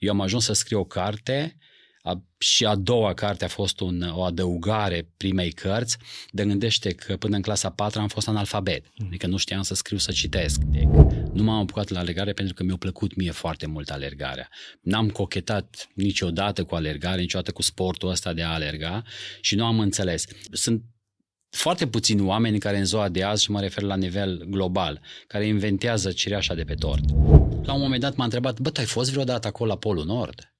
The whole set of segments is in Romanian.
Eu am ajuns să scriu o carte și a doua carte a fost o adăugare primei cărți, de gândește că până în clasa 4 am fost analfabet, adică nu știam să scriu, să citesc. Nu m-am apucat la alergare pentru că mi-a plăcut mie foarte mult alergarea. N-am cochetat niciodată cu alergare, niciodată cu sportul ăsta de a alerga și nu am înțeles. Sunt foarte puțini oameni care în ziua de azi, și mă refer la nivel global, care inventează cireașa de pe tort. La un moment dat m-a întrebat, tu ai fost vreodată acolo la Polul Nord?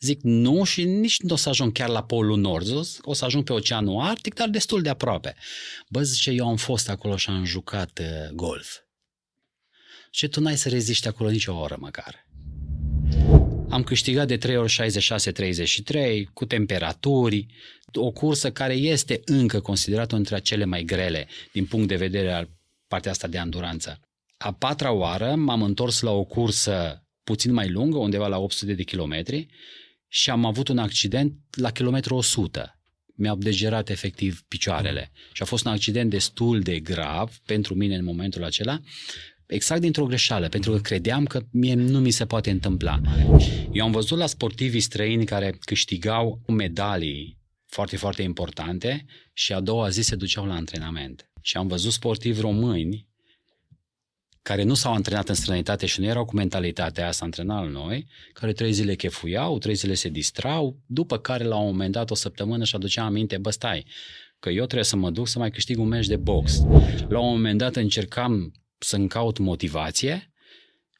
Zic nu și nici nu o să ajung chiar la Polul Nord, o să ajung pe Oceanul Arctic, dar destul de aproape. Zice, eu am fost acolo și am jucat golf. Și tu n-ai să reziști acolo nici o oră măcar. Am câștigat de 3 ori 66-33, cu temperaturi, o cursă care este încă considerată între cele mai grele din punct de vedere al partea asta de anduranță. A patra oară m-am întors la o cursă puțin mai lungă, undeva la 800 de kilometri, și am avut un accident la kilometru 100. Mi-au degerat efectiv picioarele. Și a fost un accident destul de grav pentru mine în momentul acela, exact dintr-o greșeală, pentru că credeam că mie nu mi se poate întâmpla. Eu am văzut la sportivii străini care câștigau medalii foarte, foarte importante și a doua zi se duceau la antrenament. Și am văzut sportivi români care nu s-au antrenat în străinătate și nu erau cu mentalitatea asta antrenat la noi, care 3 zile chefuiau, 3 zile se distrau, după care la un moment dat, o săptămână, și aducea aminte, stai, că eu trebuie să mă duc să mai câștig un meci de box. La un moment dat încercam să-mi caut motivație,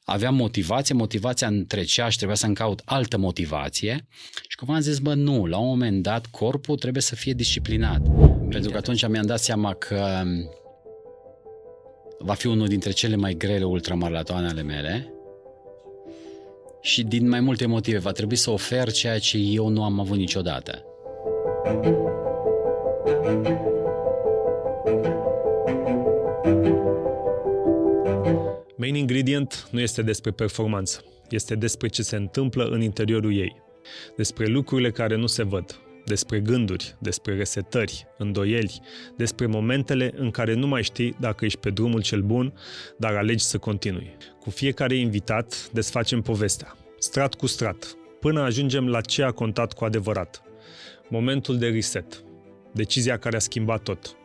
aveam motivația îmi trecea și trebuia să-mi caut altă motivație și cumva am zis, nu, la un moment dat corpul trebuie să fie disciplinat. Pentru că atunci mi-am dat seama că va fi unul dintre cele mai grele ultramaratoane ale mele și din mai multe motive va trebui să ofer ceea ce eu nu am avut niciodată. Main Ingredient nu este despre performanță, este despre ce se întâmplă în interiorul ei, despre lucrurile care nu se văd, despre gânduri, despre resetări, îndoieli, despre momentele în care nu mai știi dacă ești pe drumul cel bun, dar alegi să continui. Cu fiecare invitat desfacem povestea, strat cu strat, până ajungem la ce a contat cu adevărat. Momentul de reset, decizia care a schimbat tot.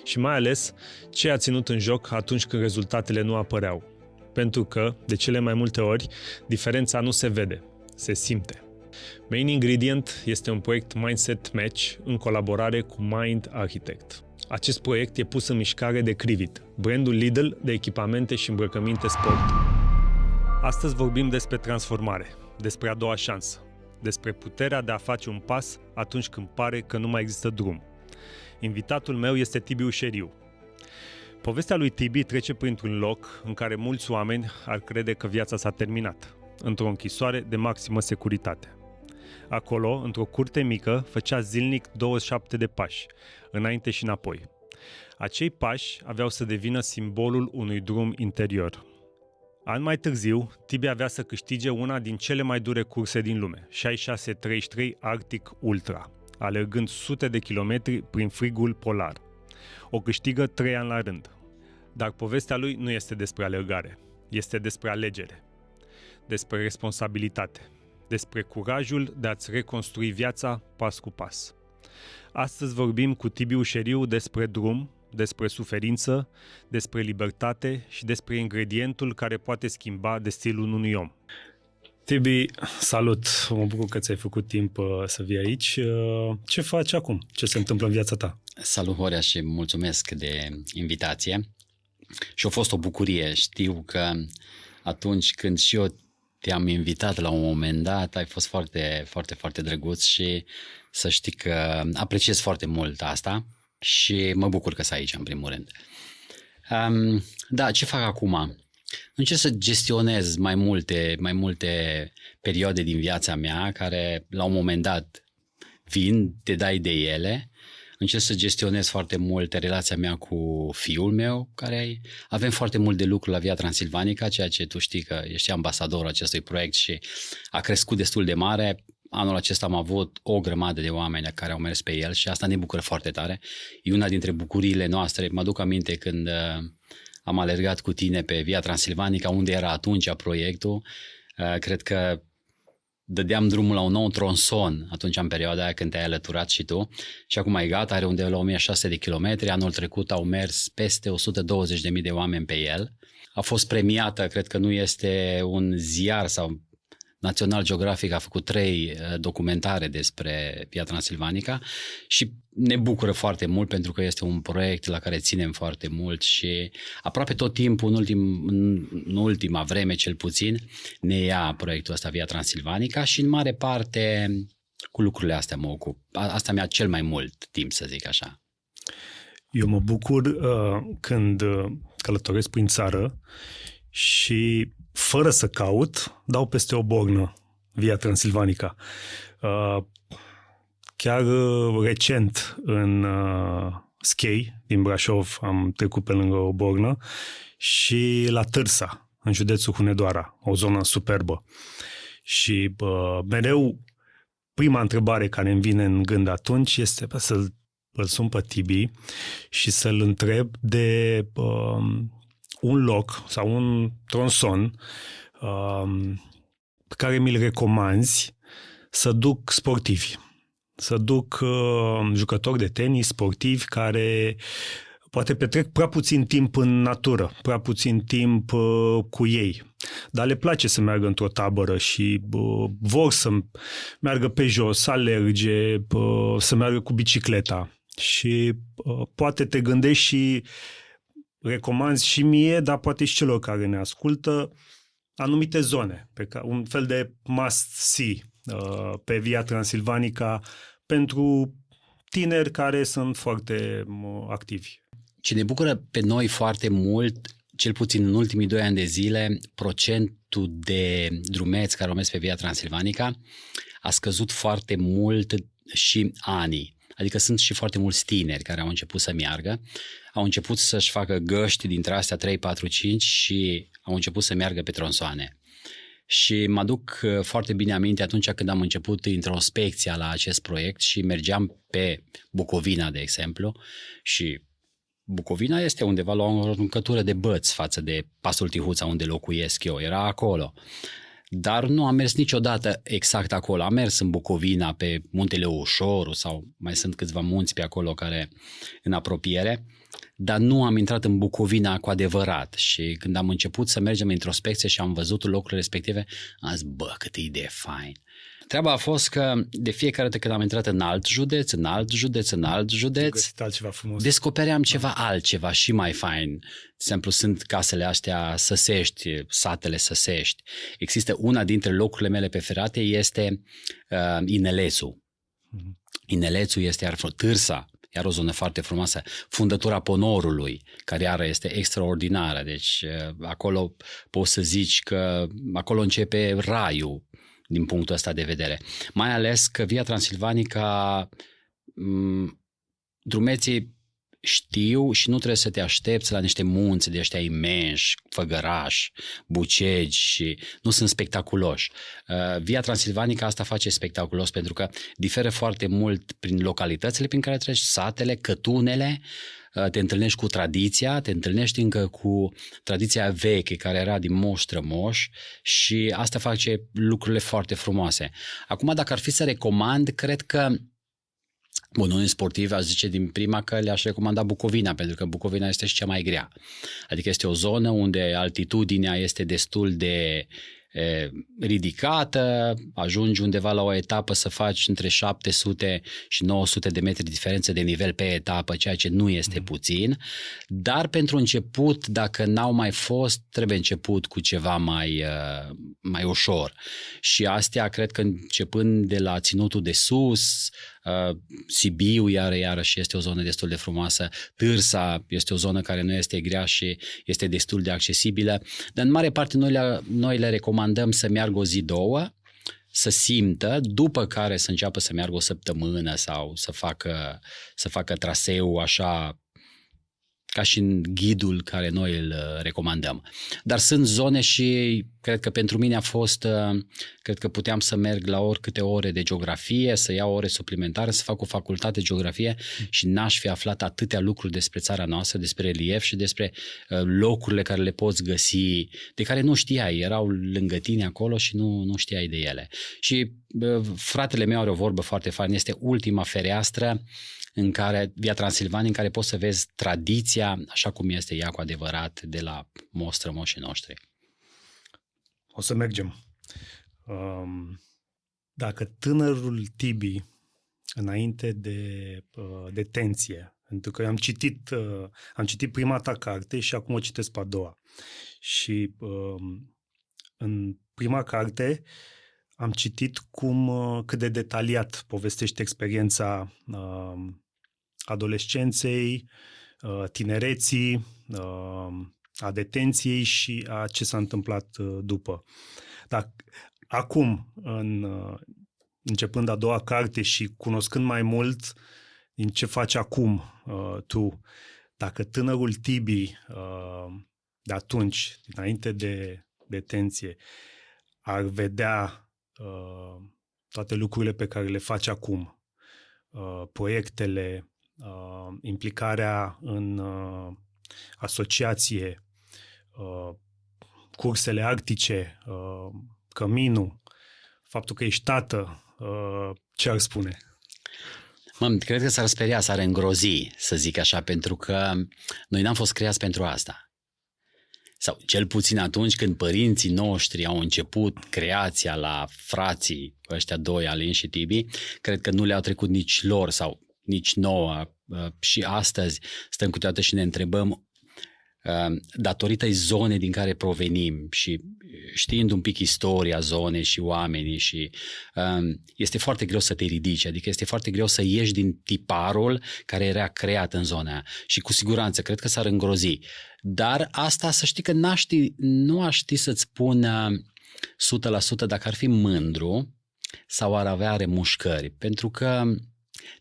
Și mai ales, ce a ținut în joc atunci când rezultatele nu apăreau. Pentru că, de cele mai multe ori, diferența nu se vede, se simte. Main Ingredient este un proiect Mindset Match în colaborare cu Mind Architect. Acest proiect e pus în mișcare de Crivit, brandul Lidl de echipamente și îmbrăcăminte sport. Astăzi vorbim despre transformare, despre a doua șansă, despre puterea de a face un pas atunci când pare că nu mai există drum. Invitatul meu este Tibi Ușeriu. Povestea lui Tibi trece printr-un loc în care mulți oameni ar crede că viața s-a terminat, într-o închisoare de maximă securitate. Acolo, într-o curte mică, făcea zilnic 27 de pași, înainte și înapoi. Acei pași aveau să devină simbolul unui drum interior. Ani mai târziu, Tibi avea să câștige una din cele mai dure curse din lume, 66-33 Arctic Ultra, alergând sute de kilometri prin frigul polar. O câștigă 3 ani la rând. Dar povestea lui nu este despre alergare, este despre alegere, despre responsabilitate, despre curajul de a-ți reconstrui viața pas cu pas. Astăzi vorbim cu Tibi Ușeriu despre drum, despre suferință, despre libertate și despre ingredientul care poate schimba destinul unui om. Tibi, salut! Mă bucur că ți-ai făcut timp să vii aici. Ce faci acum? Ce se întâmplă în viața ta? Salut, Horea, și mulțumesc de invitație. Și a fost o bucurie. Știu că atunci când și eu te-am invitat la un moment dat, ai fost foarte, foarte, foarte drăguț și să știi că apreciez foarte mult asta și mă bucur că sunt aici, în primul rând. Da, ce fac acum? Încerc să gestionez mai multe perioade din viața mea care la un moment dat vin, te dai de ele. Încerc să gestionez foarte mult relația mea cu fiul meu, care avem foarte mult de lucru la Via Transilvanica, ceea ce tu știi că ești ambasadorul acestui proiect și a crescut destul de mare. Anul acesta am avut o grămadă de oameni care au mers pe el și asta ne bucură foarte tare. E una dintre bucuriile noastre. Mă aduc aminte când am alergat cu tine pe Via Transilvanica, unde era atunci proiectul. Cred că dădeam drumul la un nou tronson atunci în perioada aia când te-ai alăturat și tu și acum e gata, are undeva la 1600 de kilometri, anul trecut au mers peste 120.000 de oameni pe el. A fost premiată, cred că nu este un ziar sau National Geographic a făcut 3 documentare despre Via Transilvanica și ne bucură foarte mult pentru că este un proiect la care ținem foarte mult și aproape tot timpul, în ultima vreme cel puțin, ne ia proiectul ăsta Via Transilvanica și în mare parte cu lucrurile astea mă ocup. Asta mi-a cel mai mult timp, să zic așa. Eu mă bucur când călătoresc prin țară și fără să caut, dau peste o bornă Via Transilvanica. Chiar recent în Schei, din Brașov, am trecut pe lângă o bornă și la Târsa, în județul Hunedoara, o zonă superbă. Și mereu prima întrebare care îmi vine în gând atunci este să-l sun pe Tibi și să-l întreb de un loc sau un tronson pe care mi-l recomanzi să duc sportivi. Să duc jucători de tenis, sportivi care poate petrec prea puțin timp în natură, prea puțin timp cu ei. Dar le place să meargă într-o tabără și vor să meargă pe jos, să alerge, să meargă cu bicicleta. Și poate te gândești și recomanzi și mie, dar poate și celor care ne ascultă, anumite zone, un fel de must-see pe Via Transilvanica pentru tineri care sunt foarte activi. Ce ne bucură pe noi foarte mult, cel puțin în ultimii 2 ani de zile, procentul de drumeți care au mers pe Via Transilvanica a scăzut foarte mult și anii. Adică sunt și foarte mulți tineri care au început să meargă, au început să-și facă găști dintre astea 3, 4, 5 și au început să meargă pe tronsoane. Și mă aduc foarte bine aminte atunci când am început introspecția la acest proiect și mergeam pe Bucovina, de exemplu, și Bucovina este undeva la o aruncătură de băți față de Pasul Tihuța, unde locuiesc eu, era acolo. Dar nu am mers niciodată exact acolo. Am mers în Bucovina, pe muntele Ușoru sau mai sunt câțiva munți pe acolo care în apropiere, dar nu am intrat în Bucovina cu adevărat. Și când am început să mergem în introspecție și am văzut locurile respective, am zis, bă, cât idee fain. Treaba a fost că de fiecare dată când am intrat în alt județ, descopeream ceva altceva și mai fain. De exemplu, sunt casele astea Săsești, satele Săsești. Există una dintre locurile mele preferate, este Inelețu. Inelețu este iar Târsa, iar o zonă foarte frumoasă. Fundătura Ponorului, care iară este extraordinară. Deci acolo poți să zici că acolo începe raiul din punctul ăsta de vedere. Mai ales că Via Transilvanica drumeții știu și nu trebuie să te aștepți la niște munți de ăștia imensi, făgărași, bucegi și nu sunt spectaculoși. Via Transilvanica asta face spectaculos pentru că diferă foarte mult prin localitățile prin care treci, satele, cătunele, te întâlnești cu tradiția, te întâlnești încă cu tradiția veche care era din moș strămoș și asta face lucrurile foarte frumoase. Acum, dacă ar fi să recomand, cred că unii sportivi aș zice din prima că le-aș recomanda Bucovina, pentru că Bucovina este și cea mai grea. Adică este o zonă unde altitudinea este destul de ridicată, ajungi undeva la o etapă să faci între 700 și 900 de metri diferență de nivel pe etapă, ceea ce nu este puțin, dar pentru început, dacă n-au mai fost, trebuie început cu ceva mai ușor. Și astea, cred că începând de la Ținutul de Sus, Sibiu iarăși este o zonă destul de frumoasă, Târsa este o zonă care nu este grea și este destul de accesibilă, dar în mare parte noi le recomandăm să meargă o zi, 2, să simtă, după care să înceapă să meargă o săptămână sau să facă traseu așa ca și în ghidul care noi îl recomandăm. Dar sunt zone și cred că pentru mine a fost, cred că puteam să merg la oricâte ore de geografie, să iau ore suplimentare, să fac o facultate de geografie și n-aș fi aflat atâtea lucruri despre țara noastră, despre relief și despre locurile care le poți găsi, de care nu știai, erau lângă tine acolo și nu știai de ele. Și fratele meu are o vorbă foarte faină, este ultima fereastră în care, via Transilvania, în care poți să vezi tradiția așa cum este ea cu adevărat de la strămoșii noștri. O să mergem. Dacă tânărul Tibi, înainte de detenție, pentru că am citit prima ta carte și acum o citesc pe a doua. Și în prima carte am citit cât de detaliat povestește experiența adolescenței, tinereții, a detenției și a ce s-a întâmplat după. Dar acum, începând a doua carte și cunoscând mai mult din ce faci acum tu, dacă tânărul Tibi de atunci, dinainte de detenție, ar vedea toate lucrurile pe care le faci acum, proiectele, implicarea în asociație, cursele arctice, căminul, faptul că ești tată, ce ar spune? Cred că s-ar speria, s-ar îngrozi, să zic așa, pentru că noi n-am fost creați pentru asta. Sau cel puțin atunci când părinții noștri au început creația la frații ăștia doi, Alin și Tibi, cred că nu le-au trecut nici lor sau nici nouă. Și astăzi stăm câteodată și ne întrebăm, datorită zonei din care provenim și știind un pic istoria zonei și oamenii, și este foarte greu să te ridici, adică este foarte greu să ieși din tiparul care era creat în zona aia. Și cu siguranță cred că s-ar îngrozi. Dar asta, să știi că nu aș ști să-ți spun 100% dacă ar fi mândru sau ar avea remușcări, pentru că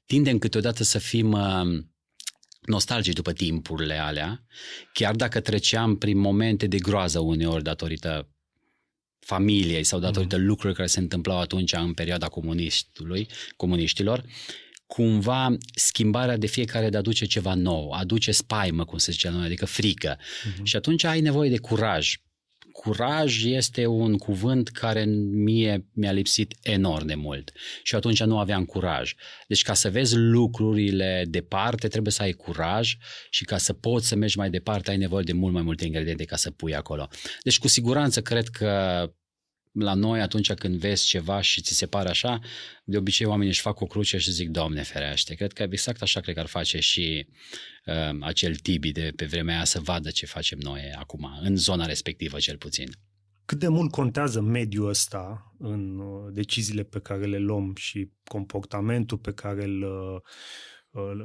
tindem câteodată să fim nostalgici după timpurile alea, chiar dacă treceam prin momente de groază uneori datorită familiei sau datorită lucrurilor care se întâmplau atunci în perioada comuniștilor, cumva schimbarea de fiecare de aduce ceva nou, aduce spaimă, cum se zice la noi, adică frică. Și atunci ai nevoie de curaj. Curaj este un cuvânt care mie mi-a lipsit enorm de mult și atunci nu aveam curaj. Deci ca să vezi lucrurile departe trebuie să ai curaj și ca să poți să mergi mai departe ai nevoie de mult mai multe ingrediente ca să pui acolo. Deci cu siguranță cred că la noi atunci când vezi ceva și ți se pare așa, de obicei oamenii își fac o cruce și zic Doamne ferește. Cred că exact așa cred că ar face și acel Tibi de pe vremea aia să vadă ce facem noi acum, în zona respectivă cel puțin. Cât de mult contează mediul ăsta în deciziile pe care le luăm și comportamentul pe care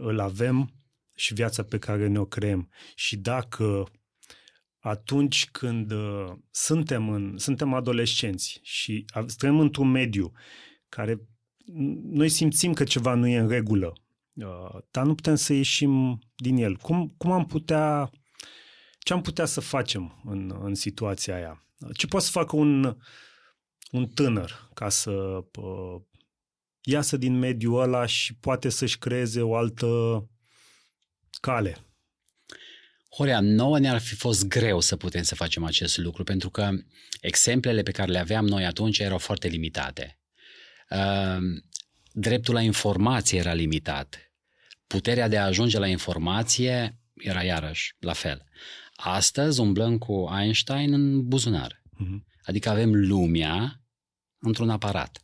îl avem și viața pe care ne-o creăm? Și dacă atunci când suntem adolescenți și trăim într-un mediu care noi simțim că ceva nu e în regulă, dar nu putem să ieșim din el. Ce am putea să facem în situația aia? Ce poate să facă un tânăr ca să iasă din mediul ăla și poate să-și creeze o altă cale? Horea, nouă ne-ar fi fost greu să putem să facem acest lucru, pentru că exemplele pe care le aveam noi atunci erau foarte limitate. Dreptul la informație era limitat. Puterea de a ajunge la informație era iarăși la fel. Astăzi umblăm cu Einstein în buzunar. Adică avem lumea într-un aparat.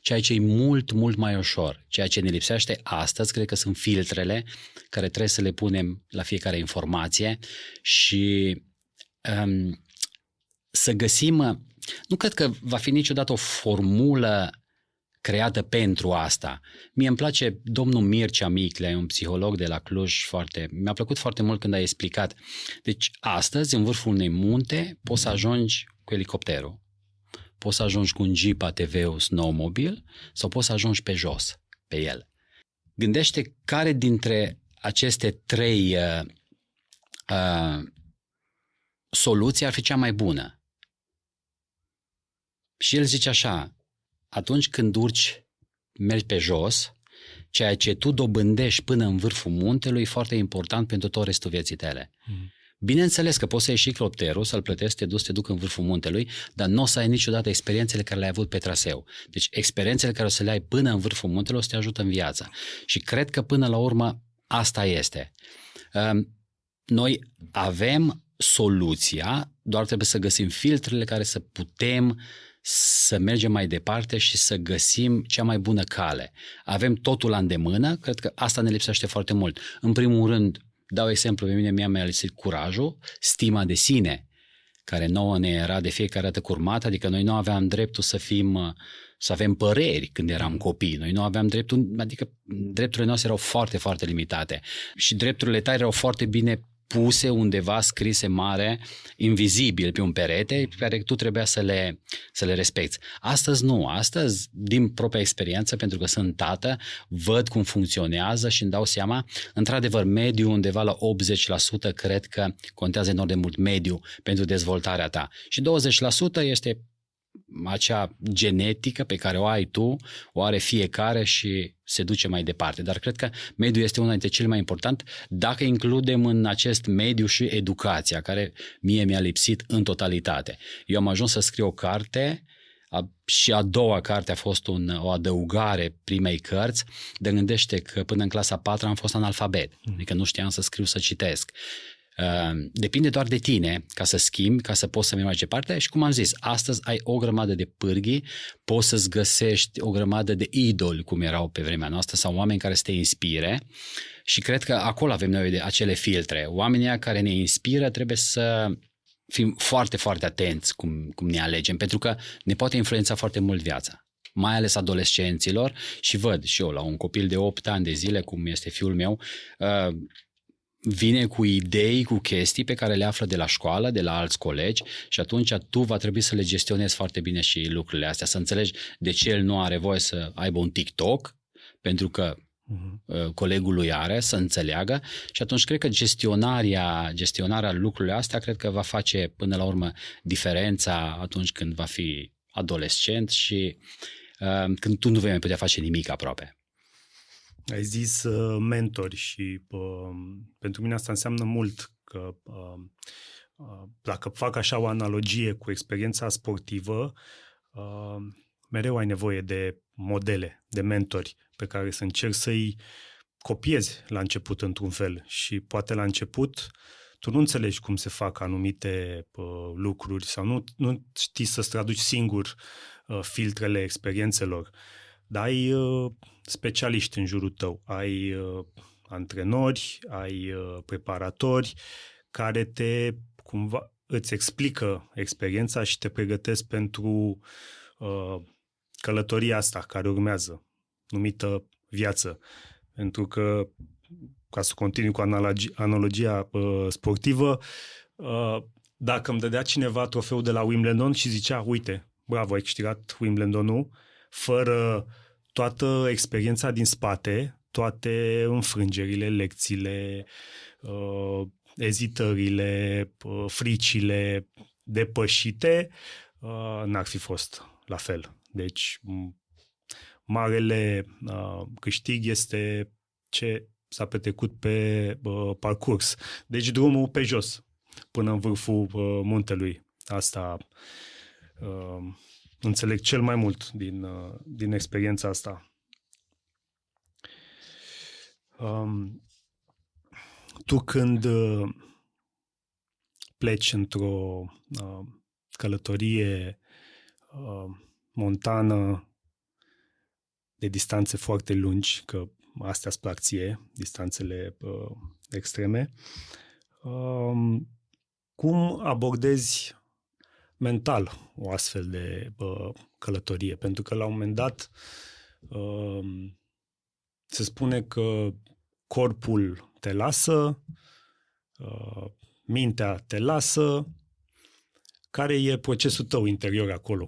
Ceea ce e mult, mult mai ușor. Ceea ce ne lipsește astăzi, cred că sunt filtrele care trebuie să le punem la fiecare informație și să găsim... Nu cred că va fi niciodată o formulă creată pentru asta. Mie îmi place domnul Mircea Miclea, un psiholog de la Cluj, mi-a plăcut foarte mult când a explicat. Deci astăzi, în vârful unei munte, poți să ajungi cu elicopterul, poți să ajungi cu un Jeep ATV-ul snowmobil sau poți să ajungi pe jos, pe el. Gândește care dintre aceste trei soluția ar fi cea mai bună. Și el zice așa, atunci când mergi pe jos, ceea ce tu dobândești până în vârful muntelui e foarte important pentru tot restul vieții tale. Bineînțeles că poți să ieși helicopterul, să-l plătești, te duc în vârful muntelui, dar nu o să ai niciodată experiențele care le-ai avut pe traseu. Deci experiențele care o să le ai până în vârful muntelui o să te ajută în viață. Și cred că până la urmă asta este. Noi avem soluția, doar trebuie să găsim filtrele care să putem să mergem mai departe și să găsim cea mai bună cale. Avem totul la îndemână, cred că asta ne lipsește foarte mult. În primul rând, dau exemplu, pe mine mi-a lipsit curajul, stima de sine, care nouă ne era de fiecare dată curmată, adică noi nu aveam dreptul să avem păreri când eram copii. Noi nu aveam dreptul, adică drepturile noastre erau foarte, foarte limitate. Și drepturile tale erau foarte bine puse undeva, scrise mare, invizibil pe un perete, pe care tu trebuia să le respecti. Astăzi nu. Astăzi, din propria experiență, pentru că sunt tată, văd cum funcționează și îmi dau seama, într-adevăr, mediul undeva la 80% cred că contează enorm de mult mediu pentru dezvoltarea ta. Și 20% este acea genetică pe care o ai tu, o are fiecare și se duce mai departe. Dar cred că mediul este una dintre cele mai importante dacă includem în acest mediu și educația, care mie mi-a lipsit în totalitate. Eu am ajuns să scriu o carte și a doua carte a fost o adăugare primei cărți, de gândește că până în clasa 4 am fost analfabet, adică nu știam să scriu, să citesc. Depinde doar de tine ca să schimbi, ca să poți să mergi mai departe și cum am zis, astăzi ai o grămadă de pârghii, poți să-ți găsești o grămadă de idoli cum erau pe vremea noastră sau oameni care să te inspire și cred că acolo avem nevoie de acele filtre. Oamenii care ne inspiră trebuie să fim foarte, foarte atenți cum ne alegem, pentru că ne poate influența foarte mult viața, mai ales adolescenților și văd și eu la un copil de 8 ani de zile, cum este fiul meu, vine cu idei, cu chestii pe care le află de la școală, de la alți colegi și atunci tu va trebui să le gestionezi foarte bine și lucrurile astea, să înțelegi de ce el nu are voie să aibă un TikTok, pentru că colegul lui are, să înțeleagă și atunci cred că gestionarea lucrurilor astea cred că va face până la urmă diferența atunci când va fi adolescent și când tu nu vei mai putea face nimic aproape. Ai zis mentori și pentru mine asta înseamnă mult că dacă fac așa o analogie cu experiența sportivă, mereu ai nevoie de modele, de mentori pe care să încerci să-i copiezi la început într-un fel și poate la început tu nu înțelegi cum se fac anumite lucruri sau nu știi să-ți traduci singur filtrele experiențelor, dar ai specialiști în jurul tău, ai antrenori, ai preparatori care cumva îți explică experiența și te pregătesc pentru călătoria asta care urmează, numită viață. Pentru că, ca să continui cu analogia sportivă, dacă îmi dădea cineva trofeul de la Wimbledon și zicea, uite, bravo, ai câștigat Wimbledonul, fără toată experiența din spate, toate înfrângerile, lecțiile, ezitările, fricile depășite, n-ar fi fost la fel. Deci, marele câștig este ce s-a petrecut pe parcurs. Deci drumul pe jos, până în vârful muntelui. Asta înțeleg cel mai mult din experiența asta. Tu când pleci într-o călătorie montană de distanțe foarte lungi, că astea îți plac ție, distanțele extreme, cum abordezi mental o astfel de călătorie? Pentru că la un moment dat se spune că corpul te lasă, mintea te lasă. Care e procesul tău interior acolo?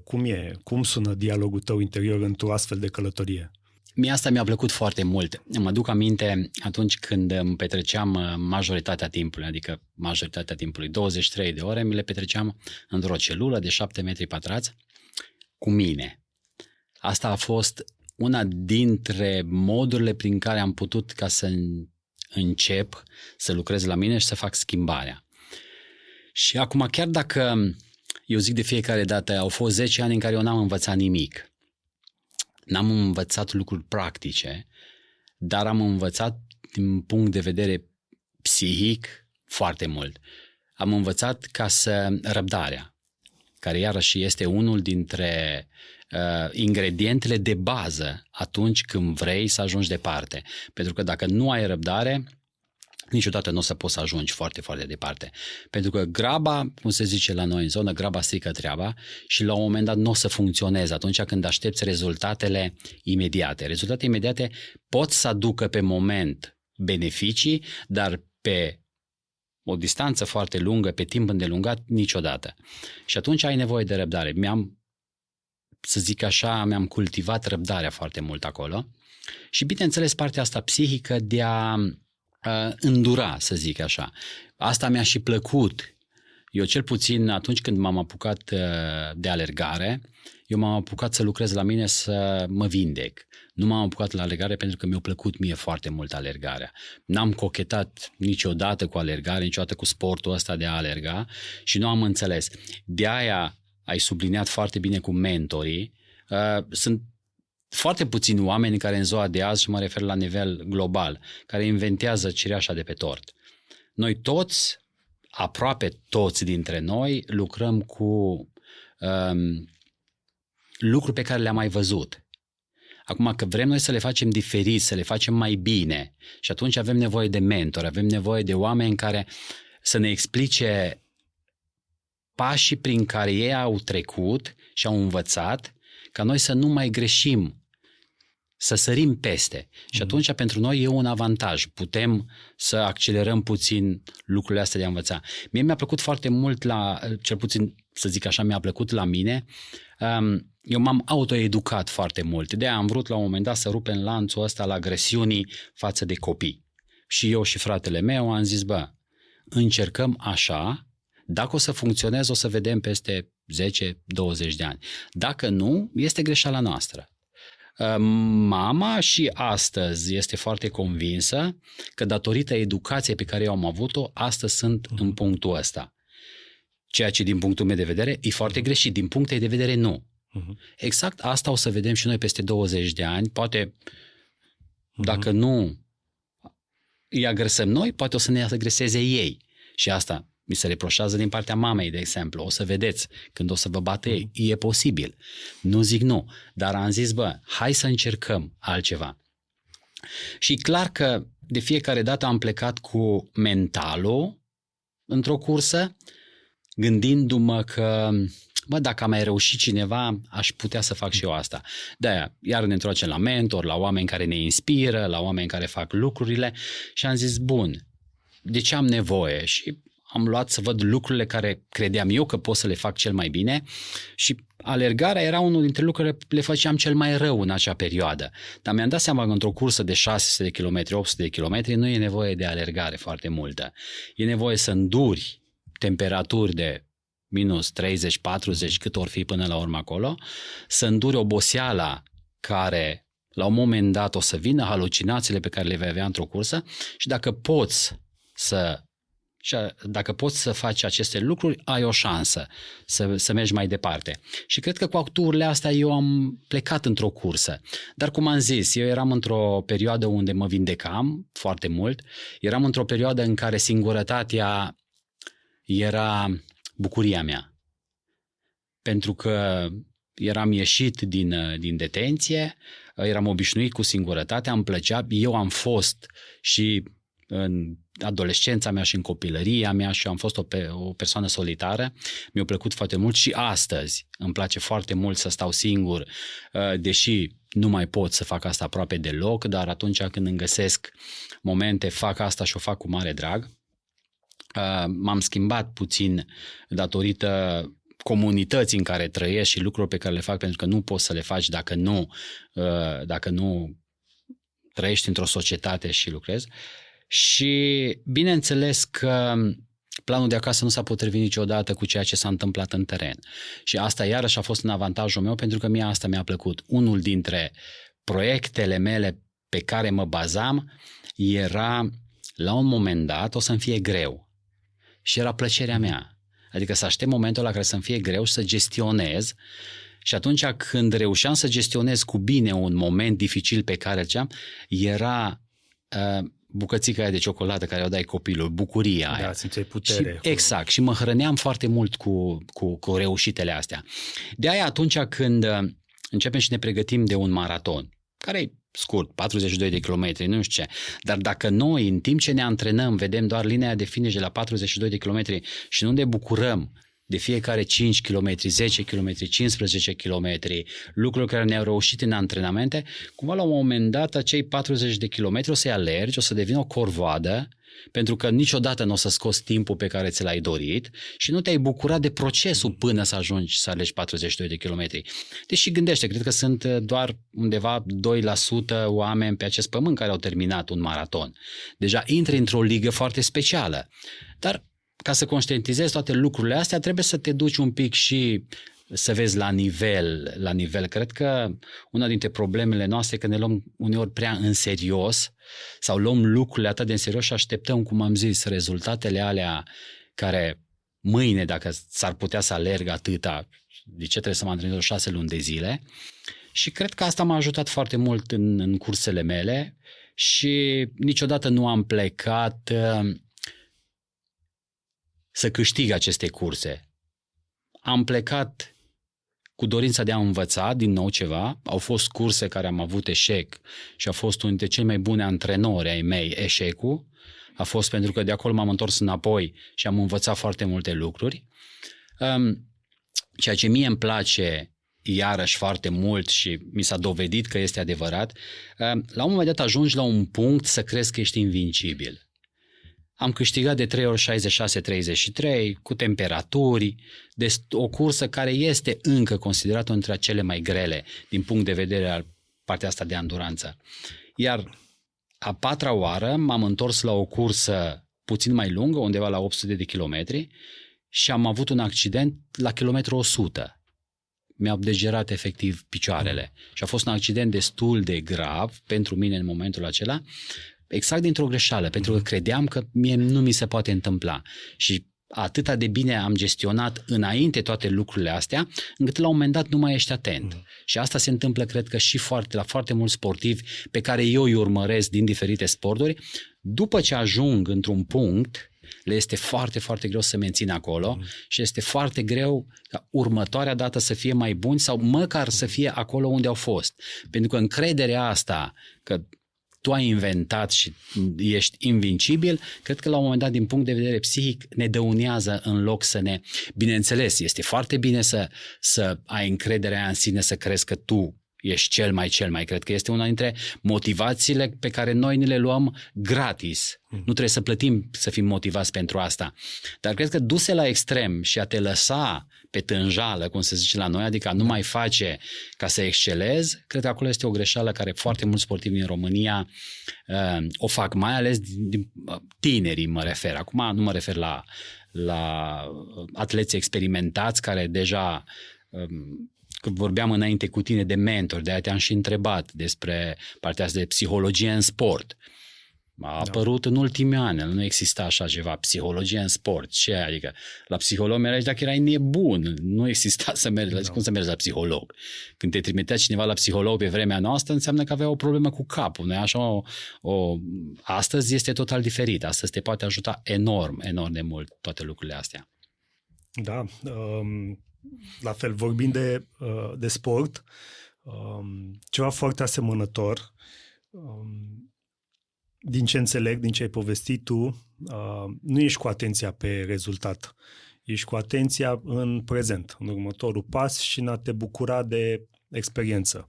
Cum sună dialogul tău interior într-o astfel de călătorie? Mie asta mi-a plăcut foarte mult. Mă duc aminte atunci când îmi petreceam majoritatea timpului, adică majoritatea timpului, 23 de ore, mi le petreceam într-o celulă de 7 metri pătrați cu mine. Asta a fost una dintre modurile prin care am putut ca să încep să lucrez la mine și să fac schimbarea. Și acum, chiar dacă eu zic de fiecare dată, au fost 10 ani în care eu n-am învățat nimic, n-am învățat lucruri practice, dar am învățat din punct de vedere psihic foarte mult. Am învățat răbdarea, care iarăși este unul dintre ingredientele de bază atunci când vrei să ajungi departe. Pentru că dacă nu ai răbdare, niciodată nu o să poți să ajungi foarte, foarte departe. Pentru că graba, cum se zice la noi în zonă, graba strică treaba și la un moment dat nu o să funcționeze atunci când aștepți rezultatele imediate. Rezultatele imediate pot să aducă pe moment beneficii, dar pe o distanță foarte lungă, pe timp îndelungat, niciodată. Și atunci ai nevoie de răbdare. Mi-am cultivat răbdarea foarte mult acolo și bineînțeles partea asta psihică de a îndura, să zic așa. Asta mi-a și plăcut. Eu cel puțin atunci când m-am apucat de alergare, eu m-am apucat să lucrez la mine să mă vindec. Nu m-am apucat la alergare pentru că mi-a plăcut mie foarte mult alergarea. N-am cochetat niciodată cu alergare, niciodată cu sportul ăsta de a alerga și nu am înțeles. De aia ai subliniat foarte bine cu mentorii. Sunt foarte puțini oameni care în ziua de azi, și mă refer la nivel global, care inventează cireașa de pe tort. Noi toți, aproape toți dintre noi, lucrăm cu lucruri pe care le-am mai văzut. Acum că vrem noi să le facem diferit, să le facem mai bine și atunci avem nevoie de mentori, avem nevoie de oameni care să ne explice pașii prin care ei au trecut și au învățat, ca noi să nu mai greșim, să sărim peste. Și atunci pentru noi e un avantaj. Putem să accelerăm puțin lucrurile astea de a învăța. Mie mi-a plăcut foarte mult cel puțin să zic așa, mi-a plăcut la mine. Eu m-am autoeducat foarte mult. De-aia am vrut la un moment dat să rupem lanțul ăsta al agresiunii față de copii. Și eu și fratele meu am zis, încercăm așa, dacă o să funcționeze, o să vedem peste 10-20 de ani. Dacă nu, este greșeala noastră. Mama și astăzi este foarte convinsă că datorită educației pe care eu am avut-o, astăzi sunt în punctul ăsta. Ceea ce din punctul meu de vedere e foarte greșit, din punctul de vedere nu. Exact asta o să vedem și noi peste 20 de ani, poate dacă nu îi agresăm noi, poate o să ne agreseze ei. Și asta mi se reproșează din partea mamei, de exemplu. O să vedeți când o să vă bată ei. E posibil. Nu zic nu. Dar am zis, hai să încercăm altceva. Și clar că de fiecare dată am plecat cu mentalul într-o cursă, gândindu-mă că dacă a mai reușit cineva, aș putea să fac și eu asta. De-aia, iar ne întoarcem la mentor, la oameni care ne inspiră, la oameni care fac lucrurile și am zis, de ce am nevoie? Și am luat să văd lucrurile care credeam eu că pot să le fac cel mai bine și alergarea era unul dintre lucrurile le făceam cel mai rău în acea perioadă. Dar mi-am dat seama că într-o cursă de 600 de kilometri, 800 de kilometri, nu e nevoie de alergare foarte multă. E nevoie să înduri temperaturi de minus 30, 40, cât or fi până la urmă acolo, să înduri oboseala care la un moment dat o să vină, halucinațiile pe care le vei avea într-o cursă și dacă poți să faci aceste lucruri, ai o șansă să mergi mai departe. Și cred că cu aturile astea eu am plecat într-o cursă. Dar cum am zis, eu eram într-o perioadă unde mă vindecam foarte mult, eram într-o perioadă în care singurătatea era bucuria mea. Pentru că eram ieșit din detenție, eram obișnuit cu singurătatea, îmi plăcea, eu am fost și în adolescența mea și în copilăria mea și am fost o persoană solitară, mi-a plăcut foarte mult și astăzi îmi place foarte mult să stau singur, deși nu mai pot să fac asta aproape deloc, dar atunci când îmi găsesc momente, fac asta și o fac cu mare drag. M-am schimbat puțin datorită comunității în care trăiesc și lucruri pe care le fac, pentru că nu poți să le faci dacă nu trăiești într-o societate și lucrezi. Și bineînțeles că planul de acasă nu s-a potrivit niciodată cu ceea ce s-a întâmplat în teren. Și asta iarăși a fost în avantajul meu, pentru că mie asta mi-a plăcut. Unul dintre proiectele mele pe care mă bazam era, la un moment dat, o să-mi fie greu. Și era plăcerea mea. Adică să aștept momentul la care să-mi fie greu și să gestionez. Și atunci când reușeam să gestionez cu bine un moment dificil pe care îl ceam, era bucățica aia de ciocolată care o dai copilul, bucuria aia. Da, simțeai putere. Și, exact. Și mă hrăneam foarte mult cu reușitele astea. De aia atunci când începem și ne pregătim de un maraton, care e scurt, 42 de kilometri, nu știu ce, dar dacă noi, în timp ce ne antrenăm, vedem doar linia de finish de la 42 de kilometri și nu ne bucurăm de fiecare 5 km, 10 km, 15 km, lucruri care ne-au reușit în antrenamente, cumva la un moment dat acei 40 de kilometri o să-i alergi, o să devină o corvoadă, pentru că niciodată nu o să scoți timpul pe care ți l-ai dorit și nu te-ai bucurat de procesul până să ajungi să alegi 42 de kilometri. Deși gândește, cred că sunt doar undeva 2% oameni pe acest pământ care au terminat un maraton. Deja intri într-o ligă foarte specială. Dar ca să conștientizezi toate lucrurile astea, trebuie să te duci un pic și să vezi la nivel. Cred că una dintre problemele noastre e că ne luăm uneori prea în serios sau luăm lucrurile atât de în serios și așteptăm, cum am zis, rezultatele alea care mâine, dacă s-ar putea să alerg atâta, de ce trebuie să mă antrenez 6 luni de zile? Și cred că asta m-a ajutat foarte mult în cursele mele și niciodată nu am plecat să câștig aceste curse. Am plecat cu dorința de a învăța din nou ceva. Au fost curse care am avut eșec și a fost unul dintre cei mai buni antrenori ai mei eșecul. A fost pentru că de acolo m-am întors înapoi și am învățat foarte multe lucruri. Ceea ce mie îmi place iarăși foarte mult și mi s-a dovedit că este adevărat, la un moment dat ajungi la un punct să crezi că ești invincibil. Am câștigat de 3 ori 66-33 cu temperaturi, o cursă care este încă considerată între cele mai grele din punct de vedere al partea asta de anduranță. Iar a 4-a oară m-am întors la o cursă puțin mai lungă, undeva la 800 de kilometri și am avut un accident la kilometru 100. Mi-au degerat efectiv picioarele și a fost un accident destul de grav pentru mine în momentul acela, exact dintr-o greșeală, pentru că credeam că mie nu mi se poate întâmpla. Și atâta de bine am gestionat înainte toate lucrurile astea, încât la un moment dat nu mai ești atent. Și asta se întâmplă, cred că, și la foarte mulți sportivi pe care eu îi urmăresc din diferite sporturi. După ce ajung într-un punct, le este foarte, foarte greu să se mențină acolo și este foarte greu ca următoarea dată să fie mai buni sau măcar să fie acolo unde au fost. Pentru că încrederea asta că tu ai inventat și ești invincibil, cred că la un moment dat, din punct de vedere psihic, ne dăunează în loc să ne... Bineînțeles, este foarte bine să ai încrederea în sine, să crezi că tu ești cel mai. Cred că este una dintre motivațiile pe care noi ne le luăm gratis. Nu trebuie să plătim să fim motivați pentru asta. Dar cred că duse la extrem și a te lăsa pe tânjală, cum se zice la noi, adică a nu mai face ca să excelezi, cred că acolo este o greșeală care foarte mulți sportivi din România o fac, mai ales din tinerii mă refer. Acum nu mă refer la atleți experimentați care deja... Când vorbeam înainte cu tine de mentor, de aia te-am și întrebat despre partea asta de psihologie în sport. A apărut în ultimii ani, nu exista așa ceva, psihologie în sport. Ce? Adică la psiholog mergi dacă erai nebun, nu exista să mergi, cum să mergi la psiholog? Când te trimitea cineva la psiholog pe vremea noastră, înseamnă că avea o problemă cu capul. Nu așa? Astăzi este total diferit, astăzi te poate ajuta enorm de mult toate lucrurile astea. Da, la fel, vorbind de sport, ceva foarte asemănător, din ce înțeleg, din ce ai povestit tu, nu ești cu atenția pe rezultat, ești cu atenția în prezent, în următorul pas și în a te bucura de experiență.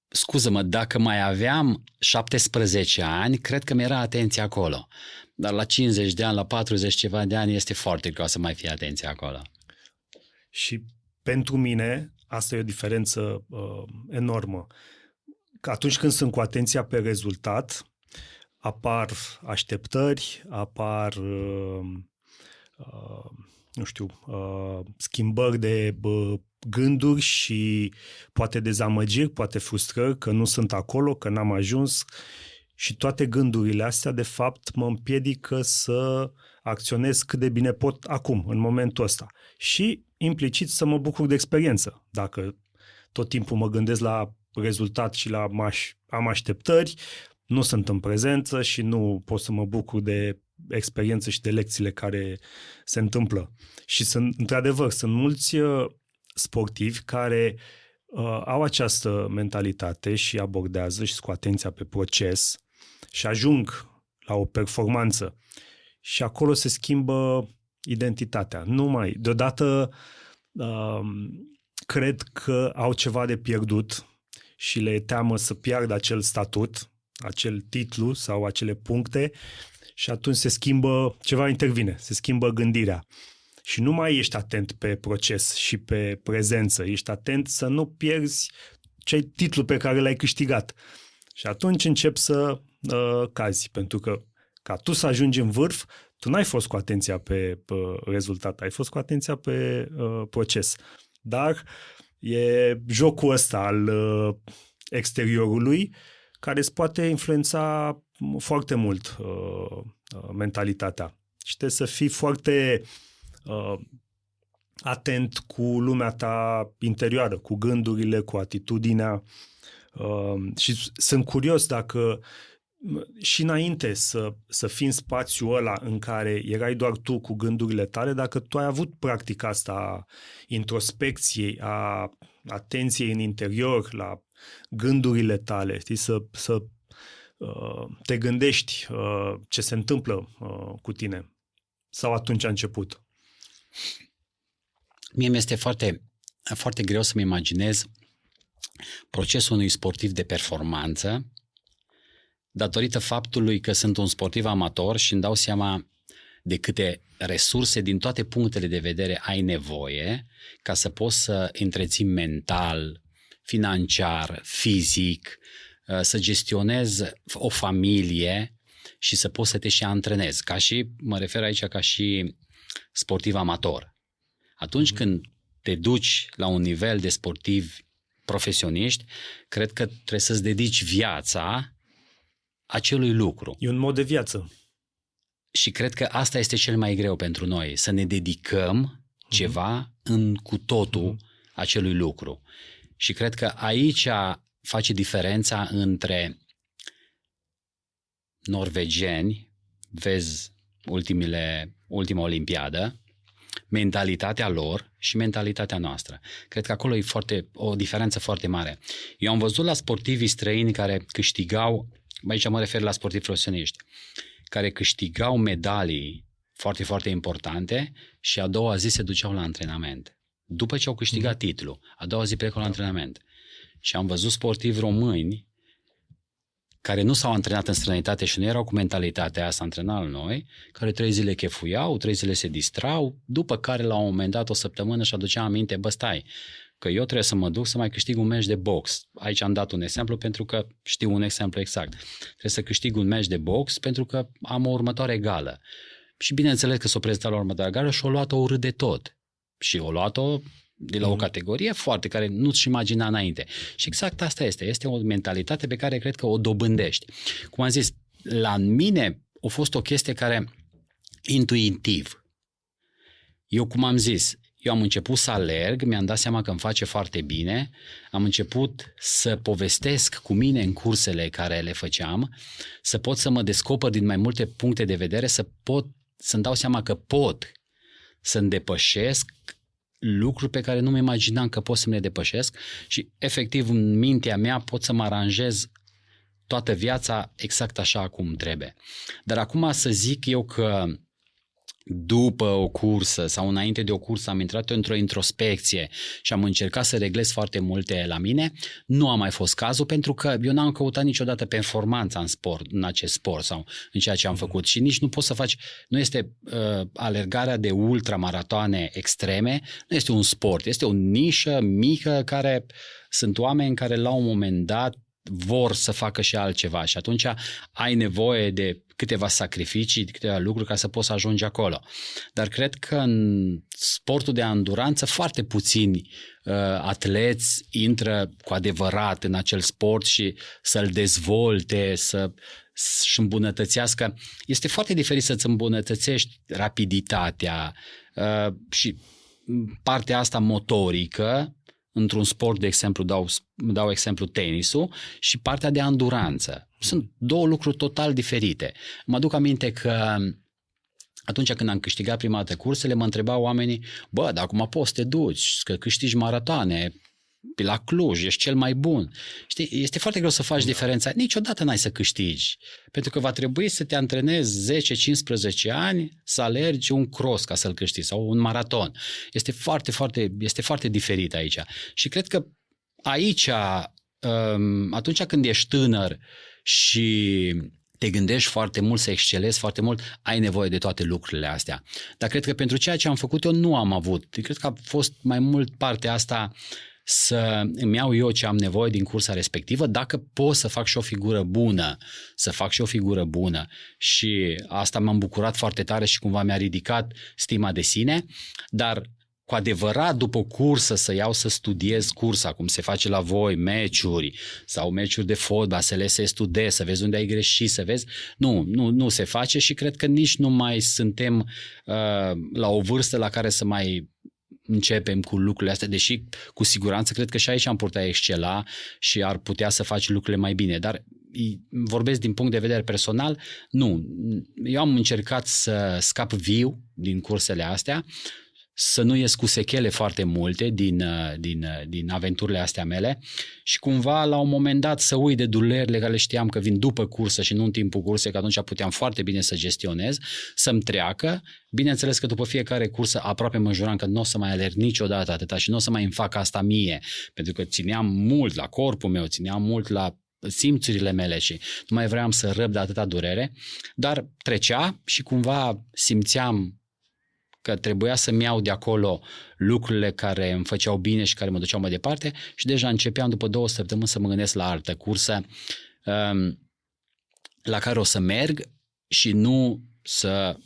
Scuză-mă, dacă mai aveam 17 ani, cred că mi-era atenția acolo. Dar la 50 de ani, la 40 ceva de ani, este foarte greu să mai fie atenția acolo. Și pentru mine, asta e o diferență enormă. că atunci când sunt cu atenția pe rezultat, apar așteptări, apar schimbări de gânduri și poate dezamăgiri, poate frustrări că nu sunt acolo, că n-am ajuns și toate gândurile astea de fapt mă împiedică să acționez cât de bine pot acum, în momentul ăsta. Și implicit să mă bucur de experiență. Dacă tot timpul mă gândesc la rezultat și am așteptări, nu sunt în prezență și nu pot să mă bucur de experiență și de lecțiile care se întâmplă. Și într-adevăr, sunt mulți sportivi care au această mentalitate și abordează și cu atenția pe proces și ajung la o performanță. Și acolo se schimbă identitatea. Deodată cred că au ceva de pierdut și le e teamă să piardă acel statut, acel titlu sau acele puncte și atunci ceva intervine, se schimbă gândirea. Și nu mai ești atent pe proces și pe prezență, ești atent să nu pierzi titlul pe care l-ai câștigat. Și atunci începi să cazi, pentru că ca tu să ajungi în vârf, tu n-ai fost cu atenția pe rezultat, ai fost cu atenția pe proces. Dar e jocul ăsta al exteriorului care îți poate influența foarte mult mentalitatea. Și trebuie să fii foarte atent cu lumea ta interioară, cu gândurile, cu atitudinea. Și sunt curios dacă și înainte să fii în spațiul ăla în care erai doar tu cu gândurile tale, dacă tu ai avut practica asta a introspecției, a atenției în interior, la gândurile tale, știi, să te gândești ce se întâmplă cu tine. Sau atunci a început? Mie mi-este foarte, foarte greu să-mi imaginez procesul unui sportiv de performanță datorită faptului că sunt un sportiv amator și îmi dau seama de câte resurse din toate punctele de vedere ai nevoie ca să poți să întreții mental, financiar, fizic, să gestionezi o familie și să poți să te și antrenezi. Mă refer aici ca și sportiv amator. Atunci când te duci la un nivel de sportivi profesioniști, cred că trebuie să-ți dedici viața acelui lucru. E un mod de viață. Și cred că asta este cel mai greu pentru noi, să ne dedicăm ceva în cu totul acelui lucru. Și cred că aici face diferența între norvegeni, vezi ultima olimpiadă, mentalitatea lor și mentalitatea noastră. Cred că acolo e o diferență foarte mare. Eu am văzut la sportivii străini care câștigau, aici mă refer la sportivi profesioniști, care câștigau medalii foarte, foarte importante și a doua zi se duceau la antrenament. După ce au câștigat titlul, a doua zi plecau la antrenament. Și am văzut sportivi români care nu s-au antrenat în străinătate și nu erau cu mentalitatea asta antrenat la noi, care 3 zile chefuiau, 3 zile se distrau, după care la un moment dat, o săptămână, și aducea aminte, stai, că eu trebuie să mă duc să mai câștig un meci de box. Aici am dat un exemplu pentru că știu un exemplu exact. Trebuie să câștig un meci de box pentru că am o următoare gală. Și bineînțeles că s-o prezentat la următoarea gală și o luat-o urât de tot. Și o luat-o de la o categorie foarte care nu-ți imagina înainte. Și exact asta este o mentalitate pe care cred că o dobândești. Cum am zis, la mine a fost o chestie care intuitiv. Eu, cum am zis, eu am început să alerg, mi-am dat seama că îmi face foarte bine, am început să povestesc cu mine în cursele care le făceam, să pot să mă descoper din mai multe puncte de vedere, să-mi dau seama că pot să-mi depășesc lucruri pe care nu-mi imaginam că pot să le depășesc și efectiv în mintea mea pot să mă aranjez toată viața exact așa cum trebuie. Dar acum să zic eu că după o cursă sau înainte de o cursă am intrat într-o introspecție și am încercat să reglez foarte multe la mine, nu a mai fost cazul pentru că eu n-am căutat niciodată performanța în acest sport sau în ceea ce am făcut și nici nu poți să faci, nu este alergarea de ultramaratoane extreme, nu este un sport, este o nișă mică care sunt oameni care la un moment dat vor să facă și altceva și atunci ai nevoie de câteva sacrificii, câteva lucruri ca să poți să ajungi acolo. Dar cred că în sportul de anduranță foarte puțini atleți intră cu adevărat în acel sport și să-l dezvolte, să-și îmbunătățească. Este foarte diferit să-ți îmbunătățești rapiditatea și partea asta motorică, într-un sport, de exemplu, dau exemplu tenisul, și partea de anduranță. Sunt două lucruri total diferite. Mă aduc aminte că atunci când am câștigat prima dată cursele, mă întrebau oamenii, dar acum poți să te duci, că câștigi maratoane, la Cluj, ești cel mai bun. Știi, este foarte greu să faci diferența. Niciodată n-ai să câștigi. Pentru că va trebui să te antrenezi 10-15 ani să alergi un cross ca să-l câștigi sau un maraton. Este foarte diferit aici. Și cred că aici, atunci când ești tânăr și te gândești foarte mult, să excelezi foarte mult, ai nevoie de toate lucrurile astea. Dar cred că pentru ceea ce am făcut eu nu am avut. Cred că a fost mai mult partea asta să îmi iau eu ce am nevoie din cursa respectivă, dacă pot să fac și o figură bună, și asta m-am bucurat foarte tare și cumva mi-a ridicat stima de sine, dar cu adevărat după cursă să iau să studiez cursa, cum se face la voi, meciuri sau meciuri de fotbal, să le studiezi, să vezi unde ai greșit, să vezi, nu se face și cred că nici nu mai suntem la o vârstă la care să mai începem cu lucrurile astea, deși cu siguranță cred că și aici am putea excela și ar putea să faci lucrurile mai bine, dar vorbesc din punct de vedere personal, nu. Eu am încercat să scap viu din cursele astea, să nu ies cu sechele foarte multe din aventurile astea mele și cumva la un moment dat să uit de durerile care le știam că vin după cursă și nu în timpul cursei, că atunci puteam foarte bine să gestionez, să-mi treacă. Bineînțeles că după fiecare cursă aproape mă juram că nu o să mai alerg niciodată atâta și nu o să mai îmi fac asta mie, pentru că țineam mult la corpul meu, țineam mult la simțurile mele și nu mai vreau să răb de atâta durere, dar trecea și cumva simțeam că trebuia să-mi iau de acolo lucrurile care îmi făceau bine și care mă duceau mai departe și deja începeam după 2 săptămâni să mă gândesc la altă cursă la care o să merg și nu să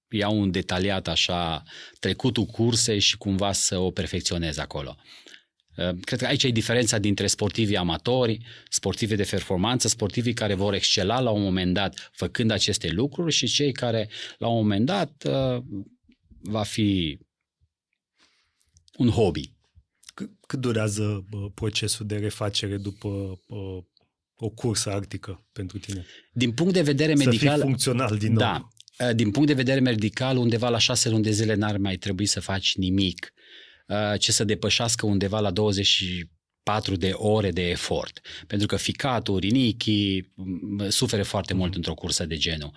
iau un detaliat așa trecutul cursei și cumva să o perfecționez acolo. Cred că aici e diferența dintre sportivii amatori, sportivii de performanță, sportivii care vor excela la un moment dat făcând aceste lucruri și cei care la un moment dat va fi un hobby. Cât durează procesul de refacere după o cursă arctică pentru tine? Din punct de vedere medical... Să fii funcțional din nou. Da. Din punct de vedere medical, undeva la 6 luni de zile n-ar mai trebui să faci nimic ce să depășească undeva la 24 de ore de efort. Pentru că ficatul, rinichii suferă foarte mult într-o cursă de genul.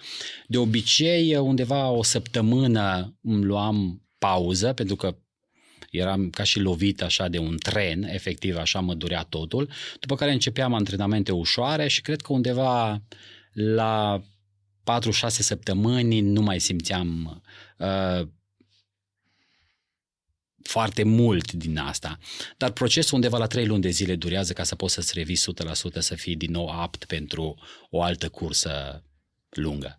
De obicei, undeva o săptămână îmi luam pauză, pentru că eram ca și lovit așa de un tren, efectiv așa mă durea totul, după care începeam antrenamente ușoare și cred că undeva la 4-6 săptămâni nu mai simțeam foarte mult din asta. Dar procesul undeva la 3 luni de zile durează ca să poți să-ți revii 100% să fii din nou apt pentru o altă cursă lungă.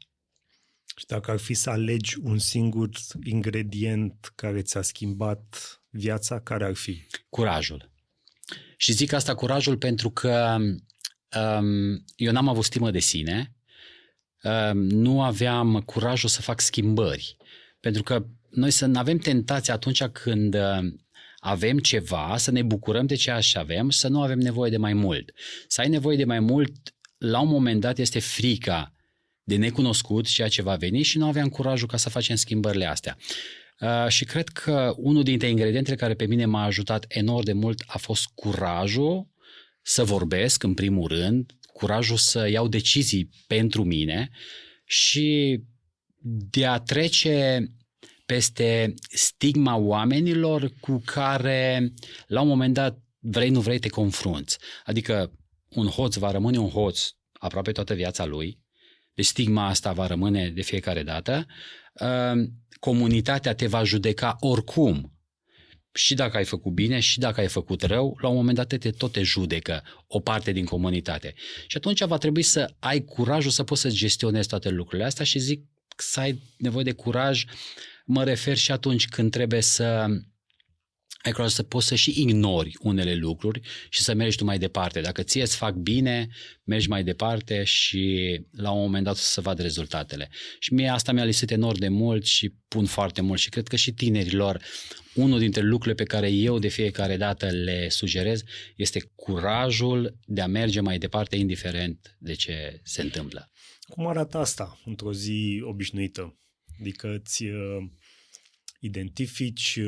Și dacă ar fi să alegi un singur ingredient care ți-a schimbat viața, care ar fi? Curajul. Și zic asta curajul pentru că eu n-am avut stimă de sine, nu aveam curajul să fac schimbări. Pentru că noi să nu avem tentația atunci când avem ceva, să ne bucurăm de ceea ce avem și să nu avem nevoie de mai mult. Să ai nevoie de mai mult, la un moment dat este frica de necunoscut, ceea ce va veni și nu aveam curajul ca să facem schimbările astea. Și cred că unul dintre ingredientele care pe mine m-a ajutat enorm de mult a fost curajul să vorbesc în primul rând, curajul să iau decizii pentru mine și de a trece peste stigma oamenilor cu care la un moment dat vrei, nu vrei, te confrunți. Adică un hoț va rămâne un hoț aproape toată viața lui, deci stigma asta va rămâne de fiecare dată, comunitatea te va judeca oricum și dacă ai făcut bine și dacă ai făcut rău, la un moment dat tot te judecă o parte din comunitate. Și atunci va trebui să ai curajul să poți să gestionezi toate lucrurile astea și zic să ai nevoie de curaj, mă refer și atunci când trebuie să ai curaj să poți să și ignori unele lucruri și să mergi tu mai departe. Dacă ție îți fac bine, mergi mai departe și la un moment dat o să vadă rezultatele. Și mie asta mi-a lipsit enorm de mult și pun foarte mult și cred că și tinerilor, unul dintre lucrurile pe care eu de fiecare dată le sugerez este curajul de a merge mai departe indiferent de ce se întâmplă. Cum arată asta într-o zi obișnuită? Adică îți identifici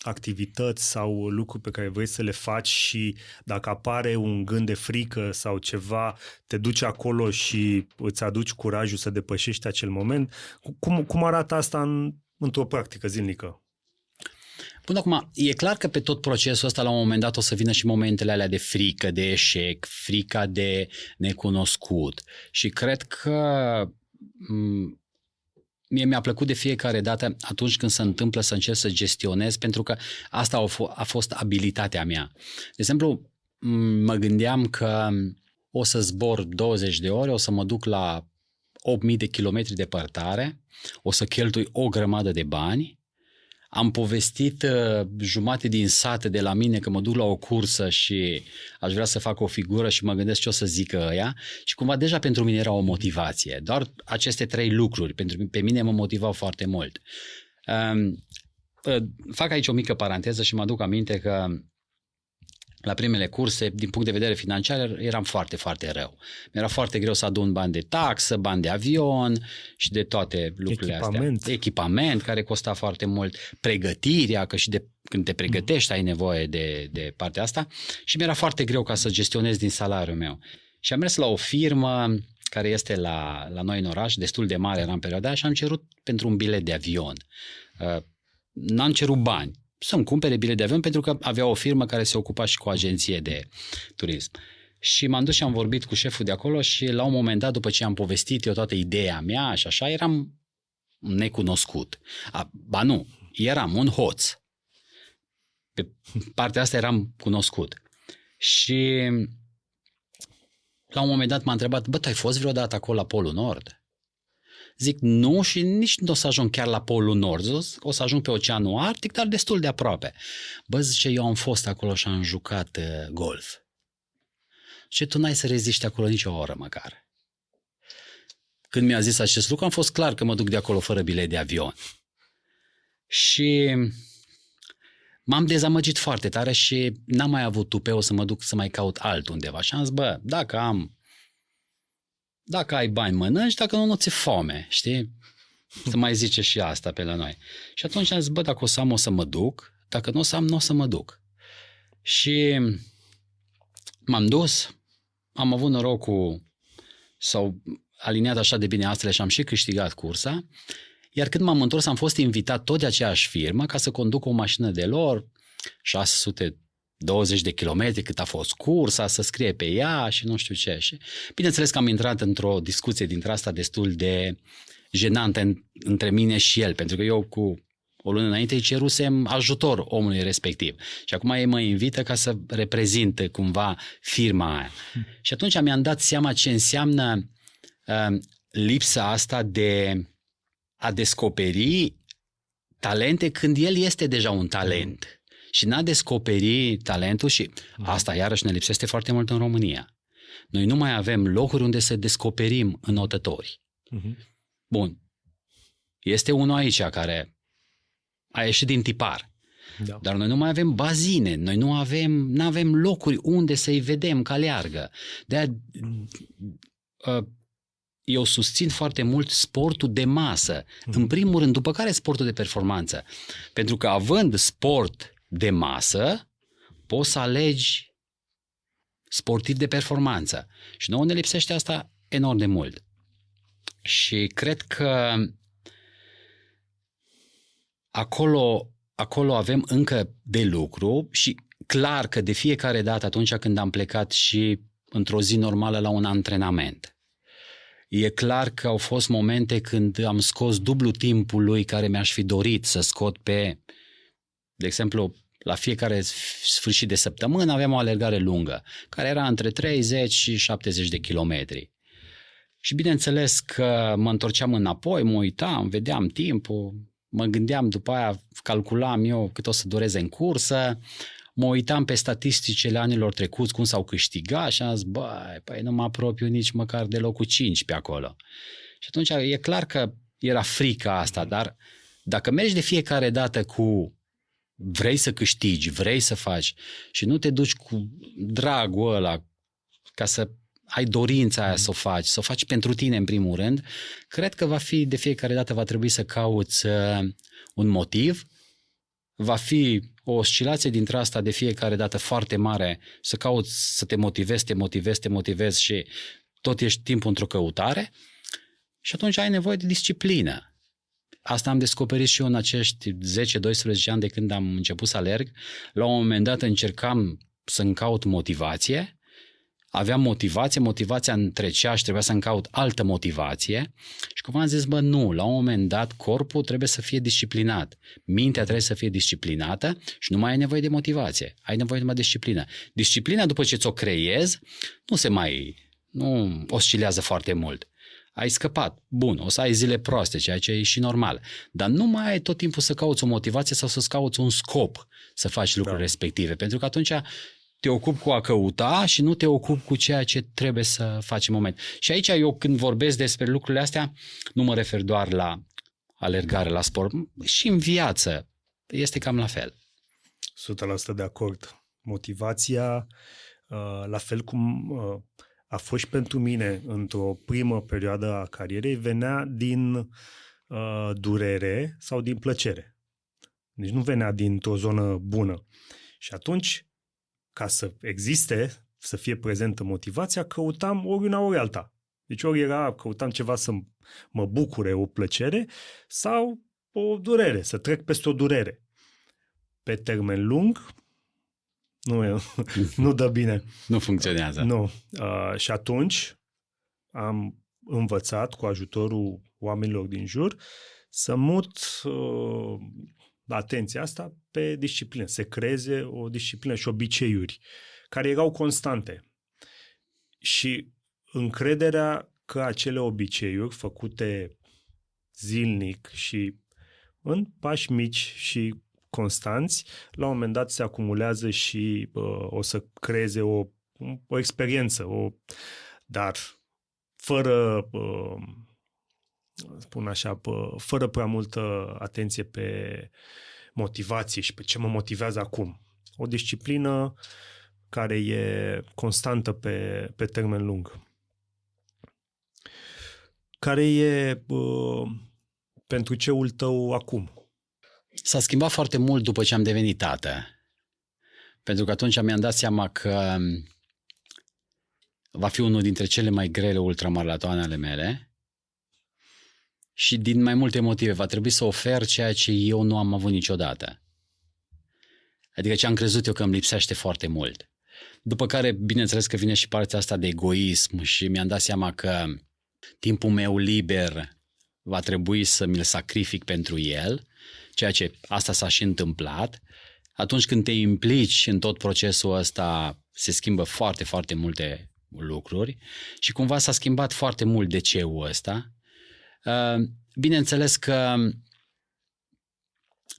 activități sau lucruri pe care vrei să le faci și dacă apare un gând de frică sau ceva, te duci acolo și îți aduci curajul să depășești acel moment. Cum arată asta într-o practică zilnică? Până acum, e clar că pe tot procesul ăsta la un moment dat o să vină și momentele alea de frică, de eșec, frica de necunoscut și cred că mie mi-a plăcut de fiecare dată atunci când se întâmplă să încerc să gestionez, pentru că asta a fost abilitatea mea. De exemplu, mă gândeam că o să zbor 20 de ore, o să mă duc la 8.000 de kilometri departare, o să cheltui o grămadă de bani. Am povestit jumate din sate de la mine că mă duc la o cursă și aș vrea să fac o figură și mă gândesc ce o să zică ăia și cumva deja pentru mine era o motivație. Doar aceste 3 lucruri pe mine mă motivau foarte mult. Fac aici o mică paranteză și mă aduc aminte că la primele curse, din punct de vedere financiar, eram foarte, foarte rău. Mi-era foarte greu să adun bani de taxă, bani de avion și de toate lucrurile astea. Echipament, care costa foarte mult, pregătirea, că și când te pregătești ai nevoie de partea asta și mi-era foarte greu ca să gestionez din salariul meu. Și am mers la o firmă care este la noi în oraș, destul de mare era în perioada aia și am cerut pentru un bilet de avion. N-am cerut bani să-mi cumpere bilet de avion pentru că avea o firmă care se ocupa și cu o agenție de turism. Și m-am dus și am vorbit cu șeful de acolo și la un moment dat, după ce am povestit eu toată ideea mea și așa, eram necunoscut. Ba nu, eram un hoț. Pe partea asta eram cunoscut. Și la un moment dat m-a întrebat, tu ai fost vreodată acolo la Polul Nord? Zic nu și nici nu o să ajung chiar la Polul Nord, o să ajung pe Oceanul Arctic, dar destul de aproape. Zice, eu am fost acolo și am jucat golf. Și tu n-ai să reziști acolo nici o oră măcar. Când mi-a zis acest lucru, am fost clar că mă duc de acolo fără bilet de avion. Și m-am dezamăgit foarte tare și n-am mai avut tupeu să mă duc să mai caut altundeva. Și am zis, dacă ai bani, mănânci, dacă nu ți-e foame, știi? Se mai zice și asta pe la noi. Și atunci am zis, dacă o să am, o să mă duc, dacă nu o să am, nu o să mă duc. Și m-am dus, am avut norocul, s-au aliniat așa de bine astfel și am și câștigat cursa, iar când m-am întors am fost invitat tot de aceeași firmă ca să conduc o mașină de lor, 620 de kilometri cât a fost cursa, să scrie pe ea și nu știu ce. Și bineînțeles că am intrat într-o discuție dintre asta destul de jenantă între mine și el, pentru că eu cu o lună înainte îi cerusem ajutor omului respectiv. Și acum ei mă invită ca să reprezint cumva firma aia. Și atunci mi-am dat seama ce înseamnă lipsa asta de a descoperi talente când el este deja un talent. Și n-a descoperi talentul și asta iarăși ne lipsește foarte mult în România. Noi nu mai avem locuri unde să descoperim înotători. Bun. Este unul aici care a ieșit din tipar. Da. Dar noi nu mai avem bazine, noi nu avem locuri unde să-i vedem că aleargă. De-aia eu susțin foarte mult sportul de masă. În primul rând, după care sportul de performanță. Pentru că având sport de masă, poți să alegi sportiv de performanță. Și nouă ne lipsește asta enorm de mult. Și cred că acolo avem încă de lucru și clar că de fiecare dată atunci când am plecat și într-o zi normală la un antrenament, e clar că au fost momente când am scos dublu timpul lui care mi-aș fi dorit să scot pe De exemplu, la fiecare sfârșit de săptămână aveam o alergare lungă, care era între 30 și 70 de kilometri. Și bineînțeles că mă întorceam înapoi, mă uitam, vedeam timpul, mă gândeam după aia, calculam eu cât o să dureze în cursă, mă uitam pe statisticile anilor trecuți, cum s-au câștigat și am zis, păi nu mă apropiu nici măcar de locul 5 pe acolo. Și atunci e clar că era frica asta, dar dacă mergi de fiecare dată cu vrei să câștigi, vrei să faci și nu te duci cu dragul ăla ca să ai dorința aia să o faci pentru tine în primul rând, cred că de fiecare dată va trebui să cauți un motiv, va fi o oscilație dintre asta de fiecare dată foarte mare, să cauți să te motivezi și tot ești timpul într-o căutare și atunci ai nevoie de disciplină. Asta am descoperit și eu în acești 10-12 ani de când am început să alerg. La un moment dat încercam să-mi caut motivație, aveam motivația îmi trecea și trebuia să-mi caut altă motivație și cumva am zis, nu, la un moment dat corpul trebuie să fie disciplinat, mintea trebuie să fie disciplinată și nu mai ai nevoie de motivație, ai nevoie numai de disciplină. Disciplina, după ce ți-o creezi, nu oscilează foarte mult. Ai scăpat, bun, o să ai zile proaste, ceea ce e și normal, dar nu mai ai tot timpul să cauți o motivație sau să-ți cauți un scop să faci lucruri respective, pentru că atunci te ocupi cu a căuta și nu te ocupi cu ceea ce trebuie să faci în moment. Și aici eu când vorbesc despre lucrurile astea, nu mă refer doar la alergare, la sport, și în viață este cam la fel. 100% de acord. Motivația, la fel cum a fost și pentru mine într-o primă perioadă a carierei, venea din durere sau din plăcere. Deci nu venea dintr-o zonă bună. Și atunci, ca să existe, să fie prezentă motivația, căutam ori una, ori alta. Deci căutam ceva să mă bucure, o plăcere, sau o durere, să trec peste o durere. Pe termen lung, nu dă bine. Nu funcționează. Nu. Și atunci am învățat, cu ajutorul oamenilor din jur, să mut atenția asta pe disciplină, să creeze o disciplină și obiceiuri care erau constante. Și încrederea că acele obiceiuri făcute zilnic și în pași mici și constanți, la un moment dat se acumulează și o să creeze o experiență, dar fără spun așa, fără prea multă atenție pe motivație și pe ce mă motivează acum. O disciplină care e constantă pe termen lung. Care e pentru ceul tău acum? S-a schimbat foarte mult după ce am devenit tată. Pentru că atunci mi-am dat seama că va fi unul dintre cele mai grele ultramaratoane ale mele și din mai multe motive va trebui să ofer ceea ce eu nu am avut niciodată. Adică ce am crezut eu că îmi lipsește foarte mult. După care, bineînțeles că vine și partea asta de egoism și mi-am dat seama că timpul meu liber va trebui să mi-l sacrific pentru el, ceea ce asta s-a și întâmplat. Atunci când te implici în tot procesul ăsta, se schimbă foarte, foarte multe lucruri și cumva s-a schimbat foarte mult DC-ul ăsta. Bineînțeles că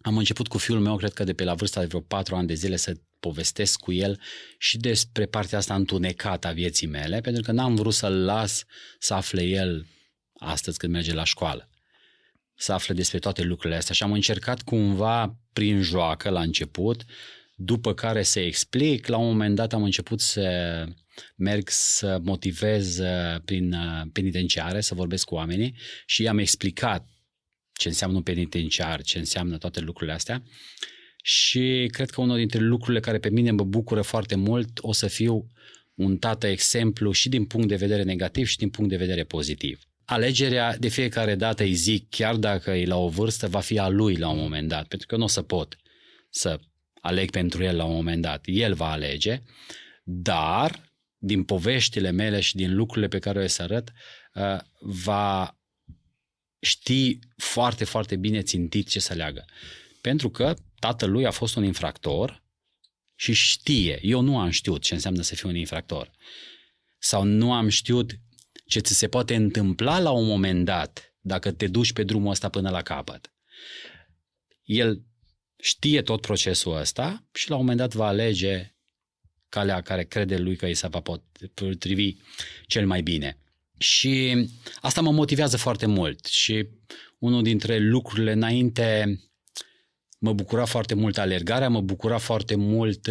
am început cu fiul meu, cred că de pe la vârsta de vreo 4 ani de zile, să povestesc cu el și despre partea asta întunecată a vieții mele, pentru că n-am vrut să-l las să afle el astăzi când merge la școală, să afle despre toate lucrurile astea și am încercat cumva prin joacă la început, după care să explic. La un moment dat am început să merg să motivez prin penitenciare, să vorbesc cu oamenii și i-am explicat ce înseamnă un penitenciar, ce înseamnă toate lucrurile astea și cred că unul dintre lucrurile care pe mine mă bucură foarte mult o să fiu un tată exemplu și din punct de vedere negativ și din punct de vedere pozitiv. Alegerea de fiecare dată îi zic, chiar dacă e la o vârstă, va fi a lui la un moment dat, pentru că nu o să pot să aleg pentru el la un moment dat. El va alege, dar din poveștile mele și din lucrurile pe care o să arăt, va ști foarte, foarte bine țintit ce să aleagă. Pentru că tatălui a fost un infractor și știe. Eu nu am știut ce înseamnă să fiu un infractor. Sau nu am știut ce ți se poate întâmpla la un moment dat dacă te duci pe drumul ăsta până la capăt. El știe tot procesul ăsta și la un moment dat va alege calea care crede lui că îi se va potrivi cel mai bine. Și asta mă motivează foarte mult și unul dintre lucrurile înainte mă bucura foarte mult alergarea, mă bucura foarte mult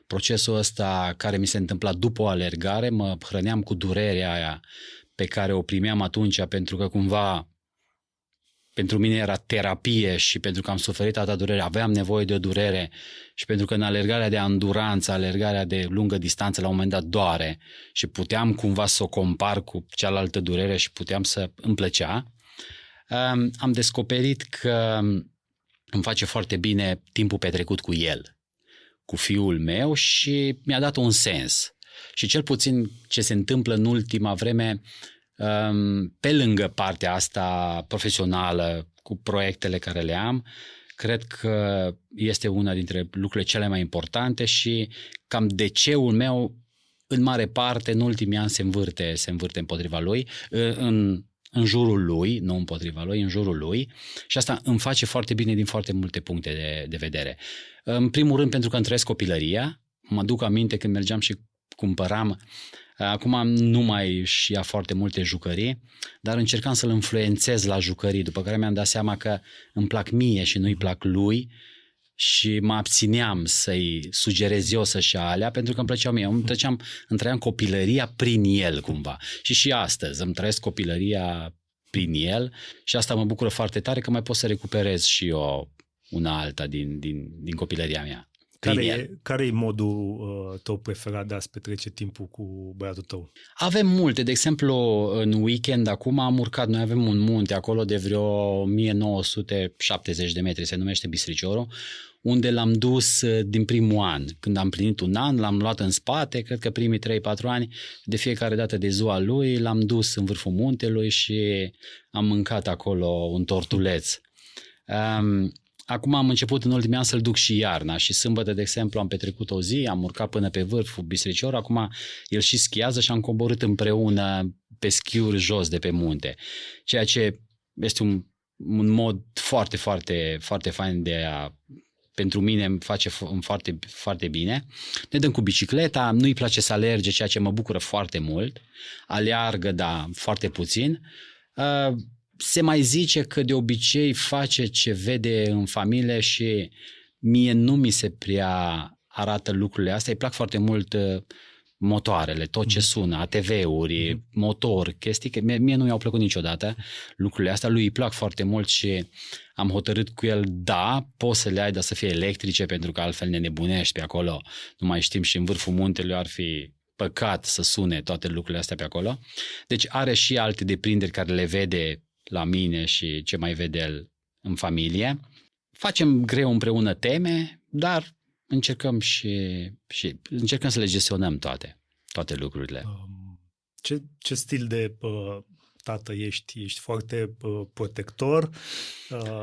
procesul ăsta care mi se întâmpla după o alergare, mă hrăneam cu durerea aia pe care o primeam atunci pentru că cumva pentru mine era terapie și pentru că am suferit atâta durere, aveam nevoie de o durere și pentru că în alergarea de anduranță, alergarea de lungă distanță, la un moment dat doare și puteam cumva să o compar cu cealaltă durere și puteam să îmi plăcea, am descoperit că îmi face foarte bine timpul petrecut cu el, cu fiul meu și mi-a dat un sens. Și cel puțin ce se întâmplă în ultima vreme, pe lângă partea asta profesională, cu proiectele care le am, cred că este una dintre lucrurile cele mai importante și cam DC-ul meu, în mare parte, în ultimii ani se învârte împotriva lui, în jurul lui, nu împotriva lui, în jurul lui și asta îmi face foarte bine din foarte multe puncte de vedere. În primul rând pentru că îmi trăiesc copilăria, mă duc aminte când mergeam și cumpăram, acum nu mai își ia foarte multe jucării, dar încercam să-l influențez la jucării, după care mi-am dat seama că îmi plac mie și nu-i plac lui și mă abțineam să-i sugerez eu să-și ia alea pentru că îmi plăceau mie. Îmi trăiam copilăria prin el cumva. Și astăzi îmi trăiesc copilăria prin el și asta mă bucură foarte tare că mai pot să recuperez și eu una alta din copilăria mea. Care e modul tău preferat de a-ți petrece timpul cu băiatul tău? Avem multe. De exemplu, în weekend acum am urcat. Noi avem un munte acolo de vreo 1970 de metri, se numește Bistriciorul, unde l-am dus din primul an. Când am plinit un an, l-am luat în spate, cred că primii 3-4 ani, de fiecare dată de ziua lui, l-am dus în vârful muntelui și am mâncat acolo un tortuleț. Acum am început în ultimii ani să-l duc și iarna și sâmbătă, de exemplu, am petrecut o zi, am urcat până pe vârful Bistricior, acum el și schiază și am coborât împreună pe schiuri jos de pe munte, ceea ce este un mod foarte, foarte, foarte fain pentru mine îmi face foarte, foarte bine. Ne dăm cu bicicleta, nu-i place să alerge, ceea ce mă bucură foarte mult, aleargă, da, foarte puțin. Se mai zice că de obicei face ce vede în familie și mie nu mi se prea arată lucrurile astea. Îi plac foarte mult motoarele, tot ce sună, ATV-uri, motor, chestii, că mie nu mi-au plăcut niciodată lucrurile astea. Lui îi plac foarte mult și am hotărât cu el, da, poți să le ai, dar să fie electrice, pentru că altfel ne nebunești pe acolo. Nu mai știm și în vârful muntelui ar fi păcat să sune toate lucrurile astea pe acolo. Deci are și alte deprinderi care le vede la mine și ce mai vede el în familie. Facem greu împreună teme, dar încercăm încercăm să le gestionăm toate lucrurile. Ce stil de tată ești? Ești foarte protector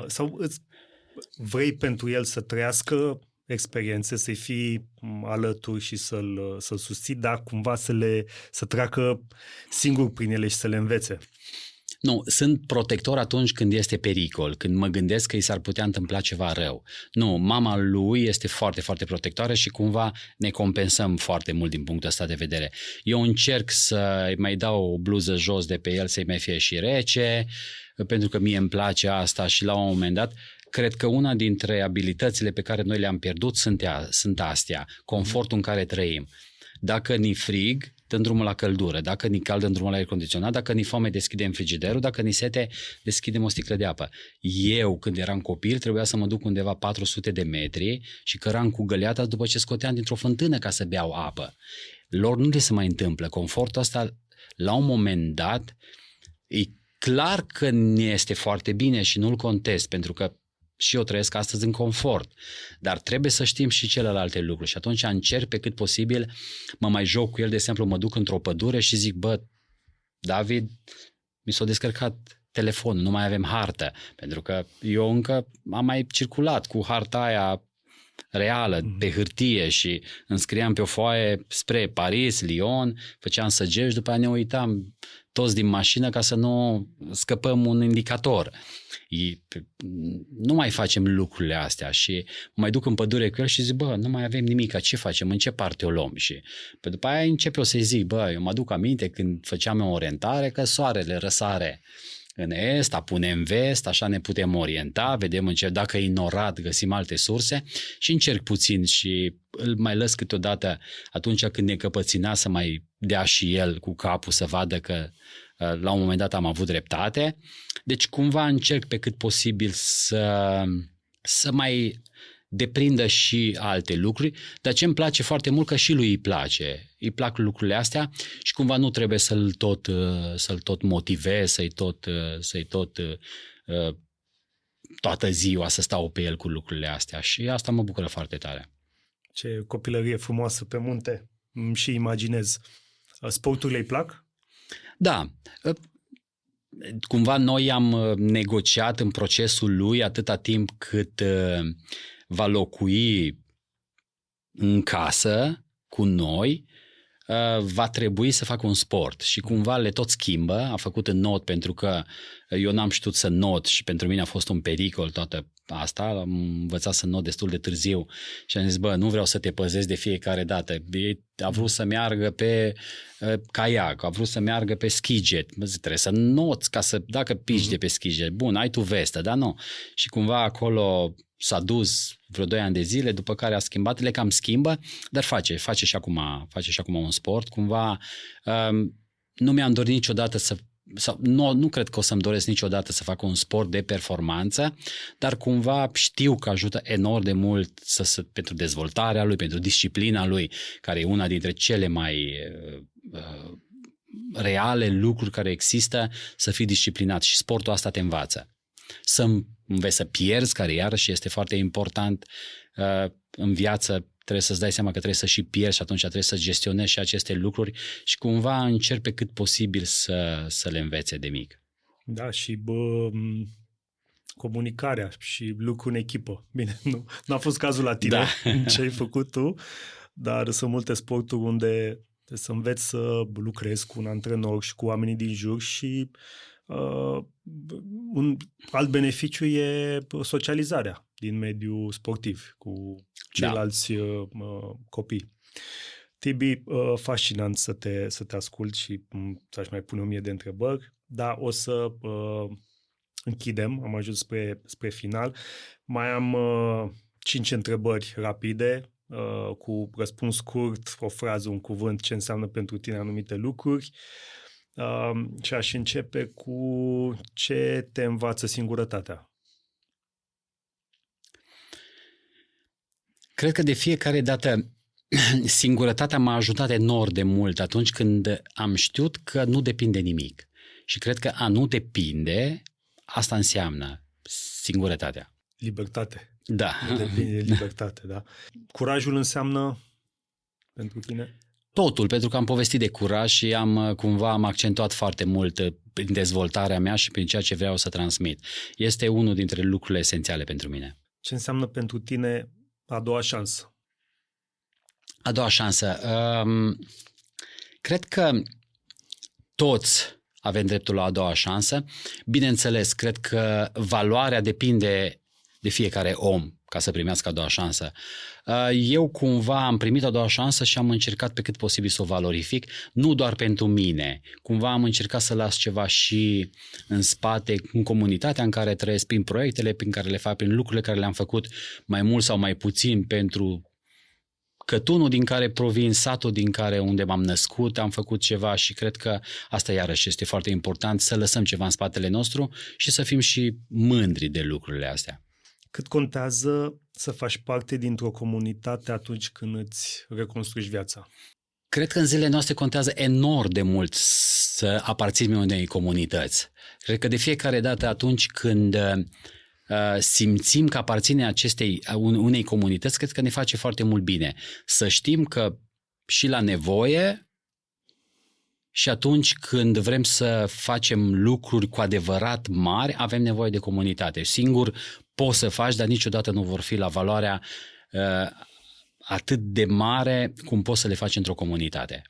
sau vrei pentru el să trăiască experiențe, să-i fii alături și să-l susții, dar cumva să treacă singur prin ele și să le învețe? Nu, sunt protector atunci când este pericol, când mă gândesc că i s-ar putea întâmpla ceva rău. Nu, mama lui este foarte, foarte protectoare și cumva ne compensăm foarte mult din punctul ăsta de vedere. Eu încerc să mai dau o bluză jos de pe el, să-i mai fie și rece, pentru că mie îmi place asta și la un moment dat cred că una dintre abilitățile pe care noi le-am pierdut sunt astea, confortul în care trăim. Dacă ni frig, dăm drumul la căldură, dacă ni cald, dăm drumul la aer condiționat, dacă ni foame, deschidem frigiderul, dacă ni sete, deschidem o sticlă de apă. Eu, când eram copil, trebuia să mă duc undeva 400 de metri și căram cu găleata după ce scoteam dintr-o fântână ca să beau apă. Lor nu le se mai întâmplă. Confortul ăsta, la un moment dat, e clar că ne este foarte bine și nu-l contest, pentru că și eu trăiesc astăzi în confort, dar trebuie să știm și celelalte lucruri și atunci încerc pe cât posibil, mă mai joc cu el, de exemplu, mă duc într-o pădure și zic, bă, David, mi s-a descărcat telefonul, nu mai avem hartă, pentru că eu încă am mai circulat cu harta aia reală, pe hârtie și înscriam pe o foaie spre Paris, Lyon, făceam săgeți, după aia ne uitam toți din mașină ca să nu scăpăm un indicator. Nu mai facem lucrurile astea și mai duc în pădure cu el și zic, bă, nu mai avem nimic, ce facem, în ce parte o luăm? Și pe după aia începe să-i zic, bă, eu mă aduc aminte când făceam o orientare că soarele răsare în est, apune în vest, așa ne putem orienta, vedem dacă e norat, găsim alte surse și încerc puțin și îl mai lăs câteodată atunci când ne căpățina să mai dea și el cu capul să vadă că la un moment dat am avut dreptate. Deci cumva încerc pe cât posibil să mai deprindă și alte lucruri, dar ce îmi place foarte mult că și lui îi place. Îi plac lucrurile astea și cumva nu trebuie să-l tot motivez, să-i tot toată ziua să stau pe el cu lucrurile astea și asta mă bucură foarte tare. Ce copilărie frumoasă pe munte, îmi și imaginez. Sporturile îi plac? Da. Cumva noi am negociat în procesul lui atâta timp cât va locui în casă cu noi, va trebui să facă un sport și cumva le tot schimbă. A făcut în not pentru că eu n-am știut să not și pentru mine a fost un pericol toată asta. Am învățat să not destul de târziu și am zis, bă, nu vreau să te păzesc de fiecare dată. A vrut să meargă pe caiac, a vrut să meargă pe skijet. Bă, trebuie să noți ca să, dacă pici de pe skijet, bun, ai tu vestă, dar nu. Și cumva acolo s-a dus vreo 2 ani de zile, după care a schimbat, le cam schimbă, dar face și acum un sport. Cumva nu mi-am dorit niciodată nu cred că o să-mi doresc niciodată să fac un sport de performanță, dar cumva știu că ajută enorm de mult pentru dezvoltarea lui, pentru disciplina lui, care e una dintre cele mai reale lucruri care există, să fii disciplinat și sportul asta te învață. Să înveți să pierzi, care iarăși este foarte important în viață, trebuie să-ți dai seama că trebuie să și pierzi și atunci trebuie să gestionezi și aceste lucruri și cumva încerc pe cât posibil să le învețe de mic. Da, și comunicarea și lucru în echipă. Bine, nu a fost cazul la tine, ce ai făcut tu, dar sunt multe sporturi unde trebuie să înveți să lucrezi cu un antrenor și cu oamenii din jur și un alt beneficiu e socializarea din mediul sportiv cu ceilalți copii. Tibi, fascinant să te ascult și să-aș mai pune 1000 de întrebări, dar o să închidem, am ajuns spre final. Mai am 5 întrebări rapide cu răspuns scurt, o frază, un cuvânt, ce înseamnă pentru tine anumite lucruri. Și aș începe cu ce te învață singurătatea. Cred că de fiecare dată singurătatea m-a ajutat enorm de mult atunci când am știut că nu depinde nimic. Și cred că a nu depinde, asta înseamnă singurătatea. Libertate. Da. Nu depinde de libertate, da. Curajul înseamnă pentru tine? Totul, pentru că am povestit de curaj și am accentuat foarte mult prin dezvoltarea mea și prin ceea ce vreau să transmit. Este unul dintre lucrurile esențiale pentru mine. Ce înseamnă pentru tine a doua șansă? A doua șansă. Cred că toți avem dreptul la a doua șansă. Bineînțeles, cred că valoarea depinde de fiecare om ca să primească a doua șansă. Eu cumva am primit a doua șansă și am încercat pe cât posibil să o valorific, nu doar pentru mine. Cumva am încercat să las ceva și în spate, în comunitatea în care trăiesc, prin proiectele prin care le fac, prin lucrurile care le-am făcut mai mult sau mai puțin pentru cătunul din care provin, satul unde m-am născut, am făcut ceva și cred că asta iarăși este foarte important, să lăsăm ceva în spatele nostru și să fim și mândri de lucrurile astea. Cât contează să faci parte dintr-o comunitate atunci când îți reconstruiești viața? Cred că în zilele noastre contează enorm de mult să aparținem unei comunități. Cred că de fiecare dată atunci când simțim că aparținem unei comunități, cred că ne face foarte mult bine. Să știm că și la nevoie și atunci când vrem să facem lucruri cu adevărat mari, avem nevoie de comunitate. Singur poți să faci, dar niciodată nu vor fi la valoarea atât de mare cum poți să le faci într-o comunitate.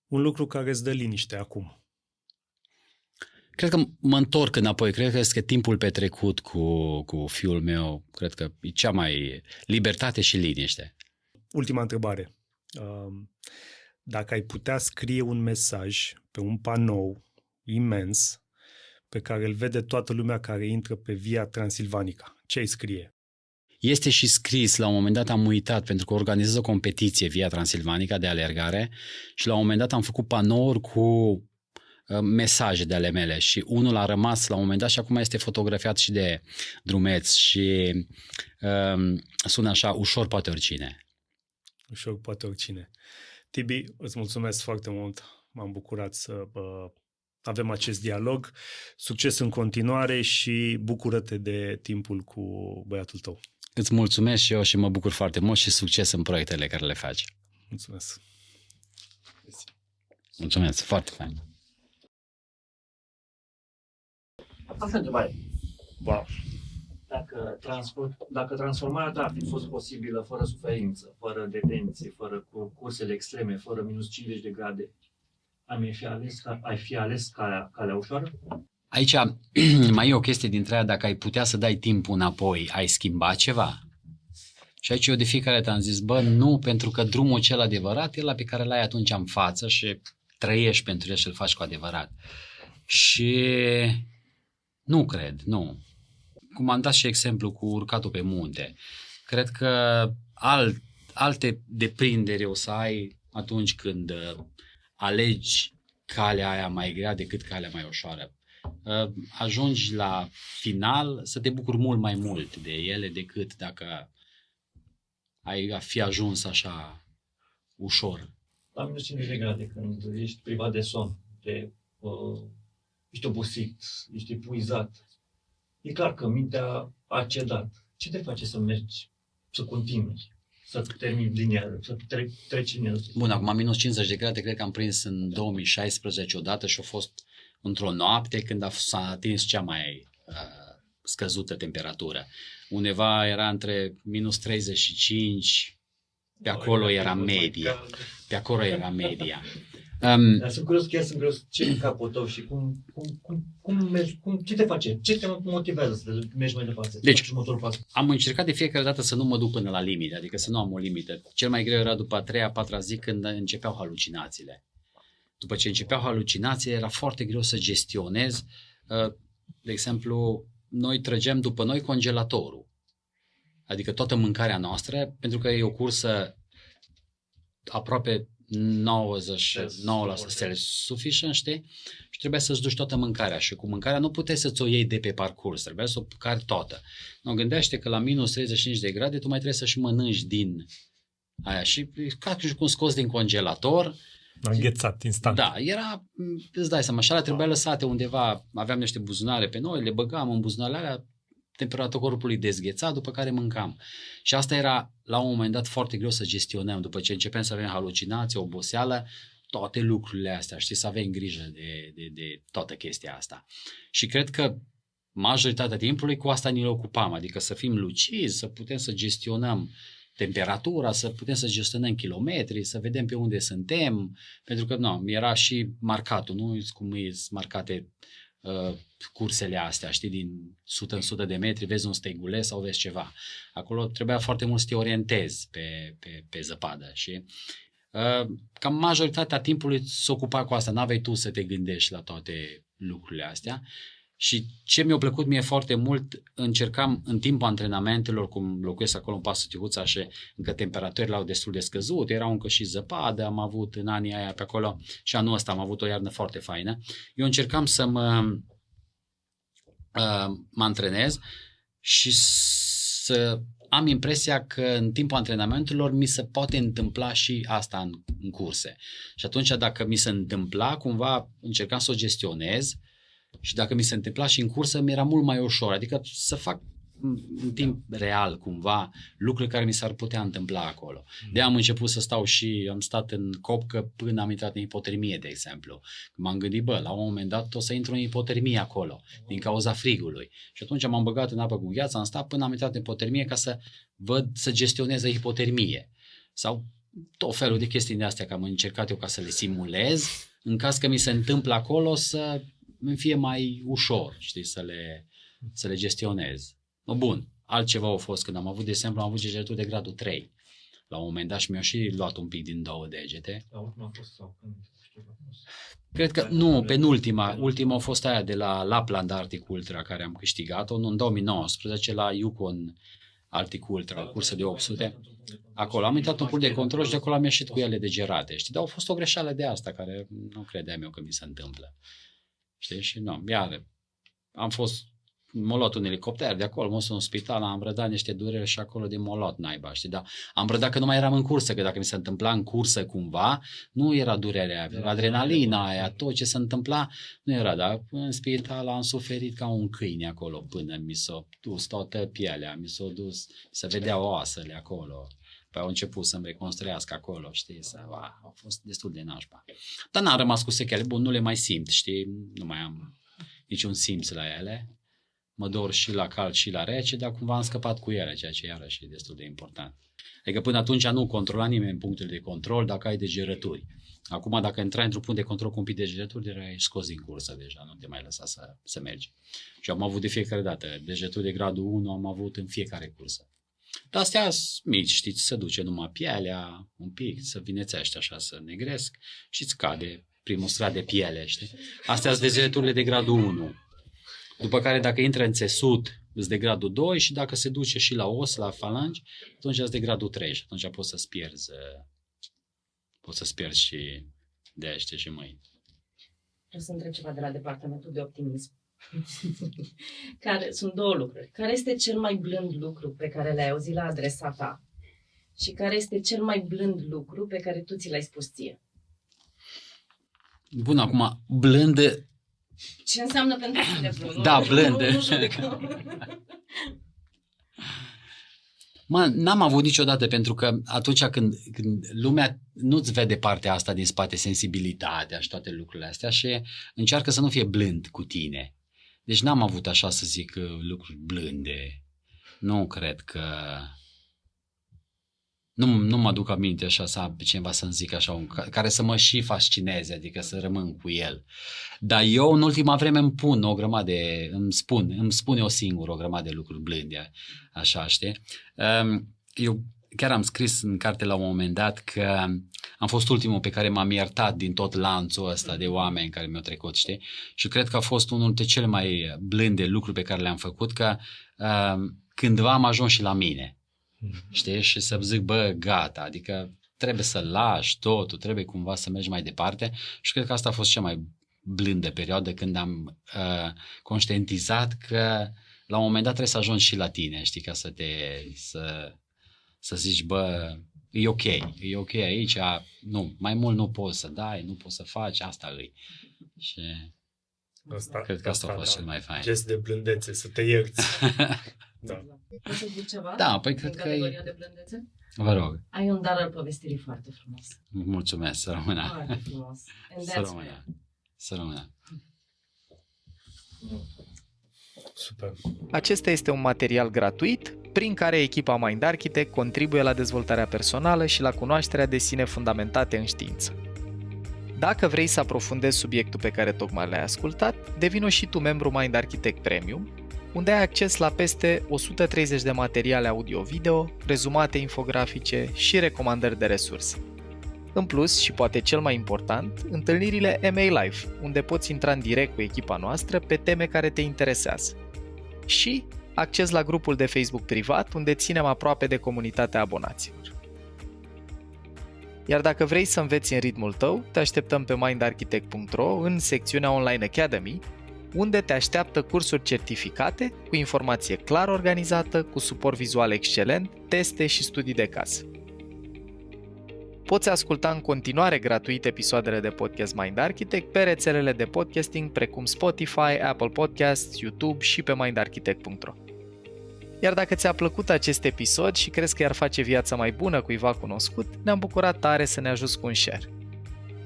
Un lucru care îți dă liniște acum. Cred că mă întorc înapoi, cred că timpul petrecut cu fiul meu, cred că e cea mai libertate și liniște. Ultima întrebare. Dacă ai putea scrie un mesaj pe un panou imens pe care îl vede toată lumea care intră pe Via Transilvanica, ce ai scrie? Este și scris, la un moment dat am uitat, pentru că organizez o competiție Via Transilvanica de alergare și la un moment dat am făcut panouri cu mesaje de ale mele și unul a rămas la un moment dat și acum este fotografiat și de drumeț și sună așa, ușor poate oricine. Ușor poate oricine. Tibi, îți mulțumesc foarte mult, m-am bucurat să avem acest dialog. Succes în continuare și bucură-te de timpul cu băiatul tău. Îți mulțumesc și eu și mă bucur foarte mult și succes în proiectele care le faci. Mulțumesc. Mulțumesc, foarte fain. Asta e întrebare. Wow. Dacă transformarea ta ar fi fost posibilă fără suferință, fără detenție, fără cursele extreme, fără minus 50 de grade, ai fi ales calea ușoară? Aici mai e o chestie dintre aia, dacă ai putea să dai timpul înapoi, ai schimba ceva? Și aici eu de fiecare dată am zis, nu, pentru că drumul cel adevărat e ăla pe care l-ai atunci în față și trăiești pentru el și îl faci cu adevărat. Și nu cred, nu. Cum am dat și exemplu cu urcatul pe munte. Cred că alte deprinderi o să ai atunci când alegi calea aia mai grea decât calea mai ușoară. Ajungi la final să te bucuri mult mai mult de ele decât dacă ai fi ajuns așa ușor. La minus 50 de grade, când ești privat de somn, ești obosit, ești epuizat, e clar că mintea a cedat. Ce te face să mergi, să continui, să termini linia, să treci linia? Bun, acum minus 50 de grade cred că am prins în 2016 odată și a fost într-o noapte când s-a atins cea mai scăzută temperatură. Undeva era între minus 35, pe acolo era media. Pe acolo era media. Dar sunt curios ce e în capul tău și ce te face, ce te motivează să mergi mai departe? Deci, am încercat de fiecare dată să nu mă duc până la limită, adică să nu am o limită. Cel mai greu era după a treia, patra zi când începeau halucinațiile. După ce începeau halucinațiile, era foarte greu să gestionez. De exemplu, noi trăgeam după noi congelatorul. Adică toată mâncarea noastră, pentru că e o cursă aproape 99% self-sufficient, știi? Și trebuia să-ți duci toată mâncarea și cu mâncarea nu puteai să-ți o iei de pe parcurs, trebuia să o cari toată. Nu, gândește că la minus 35 de grade tu mai trebuie să și mănânci din aia și ca și cum scoți din congelator. Înghețat, instant. Da, era, îți dai seama, și alea trebuia lăsate undeva, aveam niște buzunare pe noi, le băgam în buzunarele alea, temperatura corpului dezgheța, după care mâncam. Și asta era, la un moment dat, foarte greu să gestionăm. După ce începem să avem halucinații, oboseală, toate lucrurile astea, știi, să avem grijă de toată chestia asta. Și cred că majoritatea timpului cu asta ne ocupam, adică să fim lucizi, să putem să gestionăm temperatura, să putem să gestionăm kilometri, să vedem pe unde suntem, pentru că nu, era și marcatul, nu cum e marcate cursele astea, știi, din 100 în 100 de metri, vezi un steguleț sau vezi ceva. Acolo trebuia foarte mult să te orientezi pe zăpadă și cam majoritatea timpului se ocupa cu asta, n-aveai tu să te gândești la toate lucrurile astea. Și ce mi-a plăcut mie foarte mult, încercam în timpul antrenamentelor, cum locuiesc acolo în Pasul Tihuța și încă temperaturile au destul de scăzute, erau încă și zăpadă, am avut în anii aia pe acolo și anul ăsta am avut o iarnă foarte faină. Eu încercam să mă antrenez și să am impresia că în timpul antrenamentelor mi se poate întâmpla și asta în curse. Și atunci dacă mi se întâmpla, cumva încercam să o gestionez. Și dacă mi se întâmpla și în cursă, mi era mult mai ușor. Adică să fac în timp real, cumva, lucruri care mi s-ar putea întâmpla acolo. De am început să stau și am stat în copcă până am intrat în hipotermie, de exemplu. M-am gândit, la un moment dat o să intru în hipotermie acolo, din cauza frigului. Și atunci m-am băgat în apă cu gheață, am stat până am intrat în hipotermie ca să văd, să gestionez hipotermie. Sau tot felul de chestii de astea, că am încercat eu ca să le simulez, în caz că mi se întâmplă acolo să îmi fie mai ușor, știi, să le gestionez. Bun, altceva a fost când am avut, de exemplu, am avut degeturi de gradul 3. La un moment dat și mi-au și luat un pic din 2 degete. La ultima a fost sau când? Cred că, nu, penultima. Ultima a fost aia de la Lapland Arctic Ultra, care am câștigat-o în 2019 la Yukon Arctic Ultra, o cursă de 800. Acolo am intrat în punct de control și de acolo am ieșit cu ele degerate, știi? Dar a fost o greșeală de asta, care nu credeam eu că mi se întâmplă. Știi? Și nu, iar am fost, m-a luat un elicopter de acolo, m-a dus în spital, am rădat niște dureri și acolo de m-a luat naiba, știi? Dar am rădat că nu mai eram în cursă, că dacă mi se întâmpla în cursă cumva, nu era durerea, era adrenalina aia, tot ce se întâmpla, nu era, dar în spital am suferit ca un câine acolo până mi s-a dus toată pielea, mi s-a dus, se vedeau oasele acolo. Păi au început să-mi reconstruiască acolo, știi, a fost destul de nașpa. Dar n-am rămas cu sechele, bun, nu le mai simt, știi, nu mai am niciun simț la ele. Mă dor și la cald și la rece, dar cumva am scăpat cu ele, ceea ce iarăși e destul de important. Adică până atunci nu controla nimeni punctul de control dacă ai degerături. Acum dacă intrai într-un punct de control cu un pic de degerături, erai scos din cursă deja, nu te mai lăsa să mergi. Și am avut de fiecare dată, degerături de gradul 1 am avut în fiecare cursă. Dar astea sunt mici, știți, se duce numai pielea, un pic, să vinețește așa, să negresc și îți cade primul strat de piele, știi? Astea sunt degerăturile de gradul 1. După care dacă intră în țesut, îți de gradul 2 și dacă se duce și la os, la falangi, atunci îți de gradul 3 și atunci poți să-ți pierzi și dește și mâini. Vreau să întreb ceva de la departamentul de optimism. Sunt două lucruri. Care este cel mai blând lucru pe care l-ai auzit la adresa ta? Și care este cel mai blând lucru pe care tu ți l-ai spus ție? Bun, acum, blând... Ce înseamnă pentru tine blând? Da, blând. Nu judecăm. N-am avut niciodată, pentru că atunci când lumea nu-ți vede partea asta din spate, sensibilitatea și toate lucrurile astea, și încearcă să nu fie blând cu tine. Deci n-am avut, așa să zic, lucruri blânde. Nu cred că... Nu mă aduc aminte așa să am pe cineva să-mi zic așa, care să mă și fascineze, adică să rămân cu el. Dar eu în ultima vreme îmi spun eu singur o grămadă de lucruri blânde, așa, știi? Eu chiar am scris în carte la un moment dat că am fost ultimul pe care m-am iertat din tot lanțul ăsta de oameni care mi-au trecut, știi? Și cred că a fost unul dintre cele mai blânde lucruri pe care le-am făcut, că cândva am ajuns și la mine. Știi? Și să zic, gata, adică trebuie să lași totul, trebuie cumva să mergi mai departe și cred că asta a fost cea mai blândă perioadă când am conștientizat că la un moment dat trebuie să ajungi și la tine, știi, ca să zici, e ok aici, nu, mai mult nu poți să dai, nu poți să faci, asta îi. Și cred că asta a fost cel mai fain. Gest de blândețe, să te ierți. Da. Poți să zic ceva? Da, păi cred că categoria de blândețe? Vă rog. Ai un dar al povestirii foarte frumos. Mulțumesc, să rămână. Foarte frumos. Să rămână. Super. Acesta este un material gratuit prin care echipa Mind Architect contribuie la dezvoltarea personală și la cunoașterea de sine fundamentate în știință. Dacă vrei să aprofundezi subiectul pe care tocmai l-ai ascultat, devină și tu membru Mind Architect Premium, unde ai acces la peste 130 de materiale audio-video, rezumate infografice și recomandări de resurse. În plus, și poate cel mai important, întâlnirile MA Live, unde poți intra în direct cu echipa noastră pe teme care te interesează. Și acces la grupul de Facebook privat, unde ținem aproape de comunitatea abonaților. Iar dacă vrei să înveți în ritmul tău, te așteptăm pe mindarchitect.ro în secțiunea Online Academy, unde te așteaptă cursuri certificate, cu informație clar organizată, cu suport vizual excelent, teste și studii de caz. Poți asculta în continuare gratuit episoadele de podcast Mind Architect pe rețelele de podcasting precum Spotify, Apple Podcasts, YouTube și pe mindarchitect.ro. Iar dacă ți-a plăcut acest episod și crezi că i-ar face viața mai bună cuiva cunoscut, ne-am bucurat tare să ne ajuți cu un share.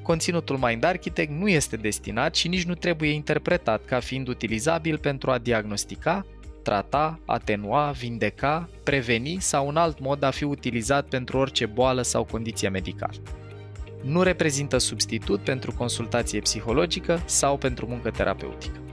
Conținutul Mind Architect nu este destinat și nici nu trebuie interpretat ca fiind utilizabil pentru a diagnostica, trata, atenua, vindeca, preveni sau un alt mod a fi utilizat pentru orice boală sau condiție medicală. Nu reprezintă substitut pentru consultație psihologică sau pentru muncă terapeutică.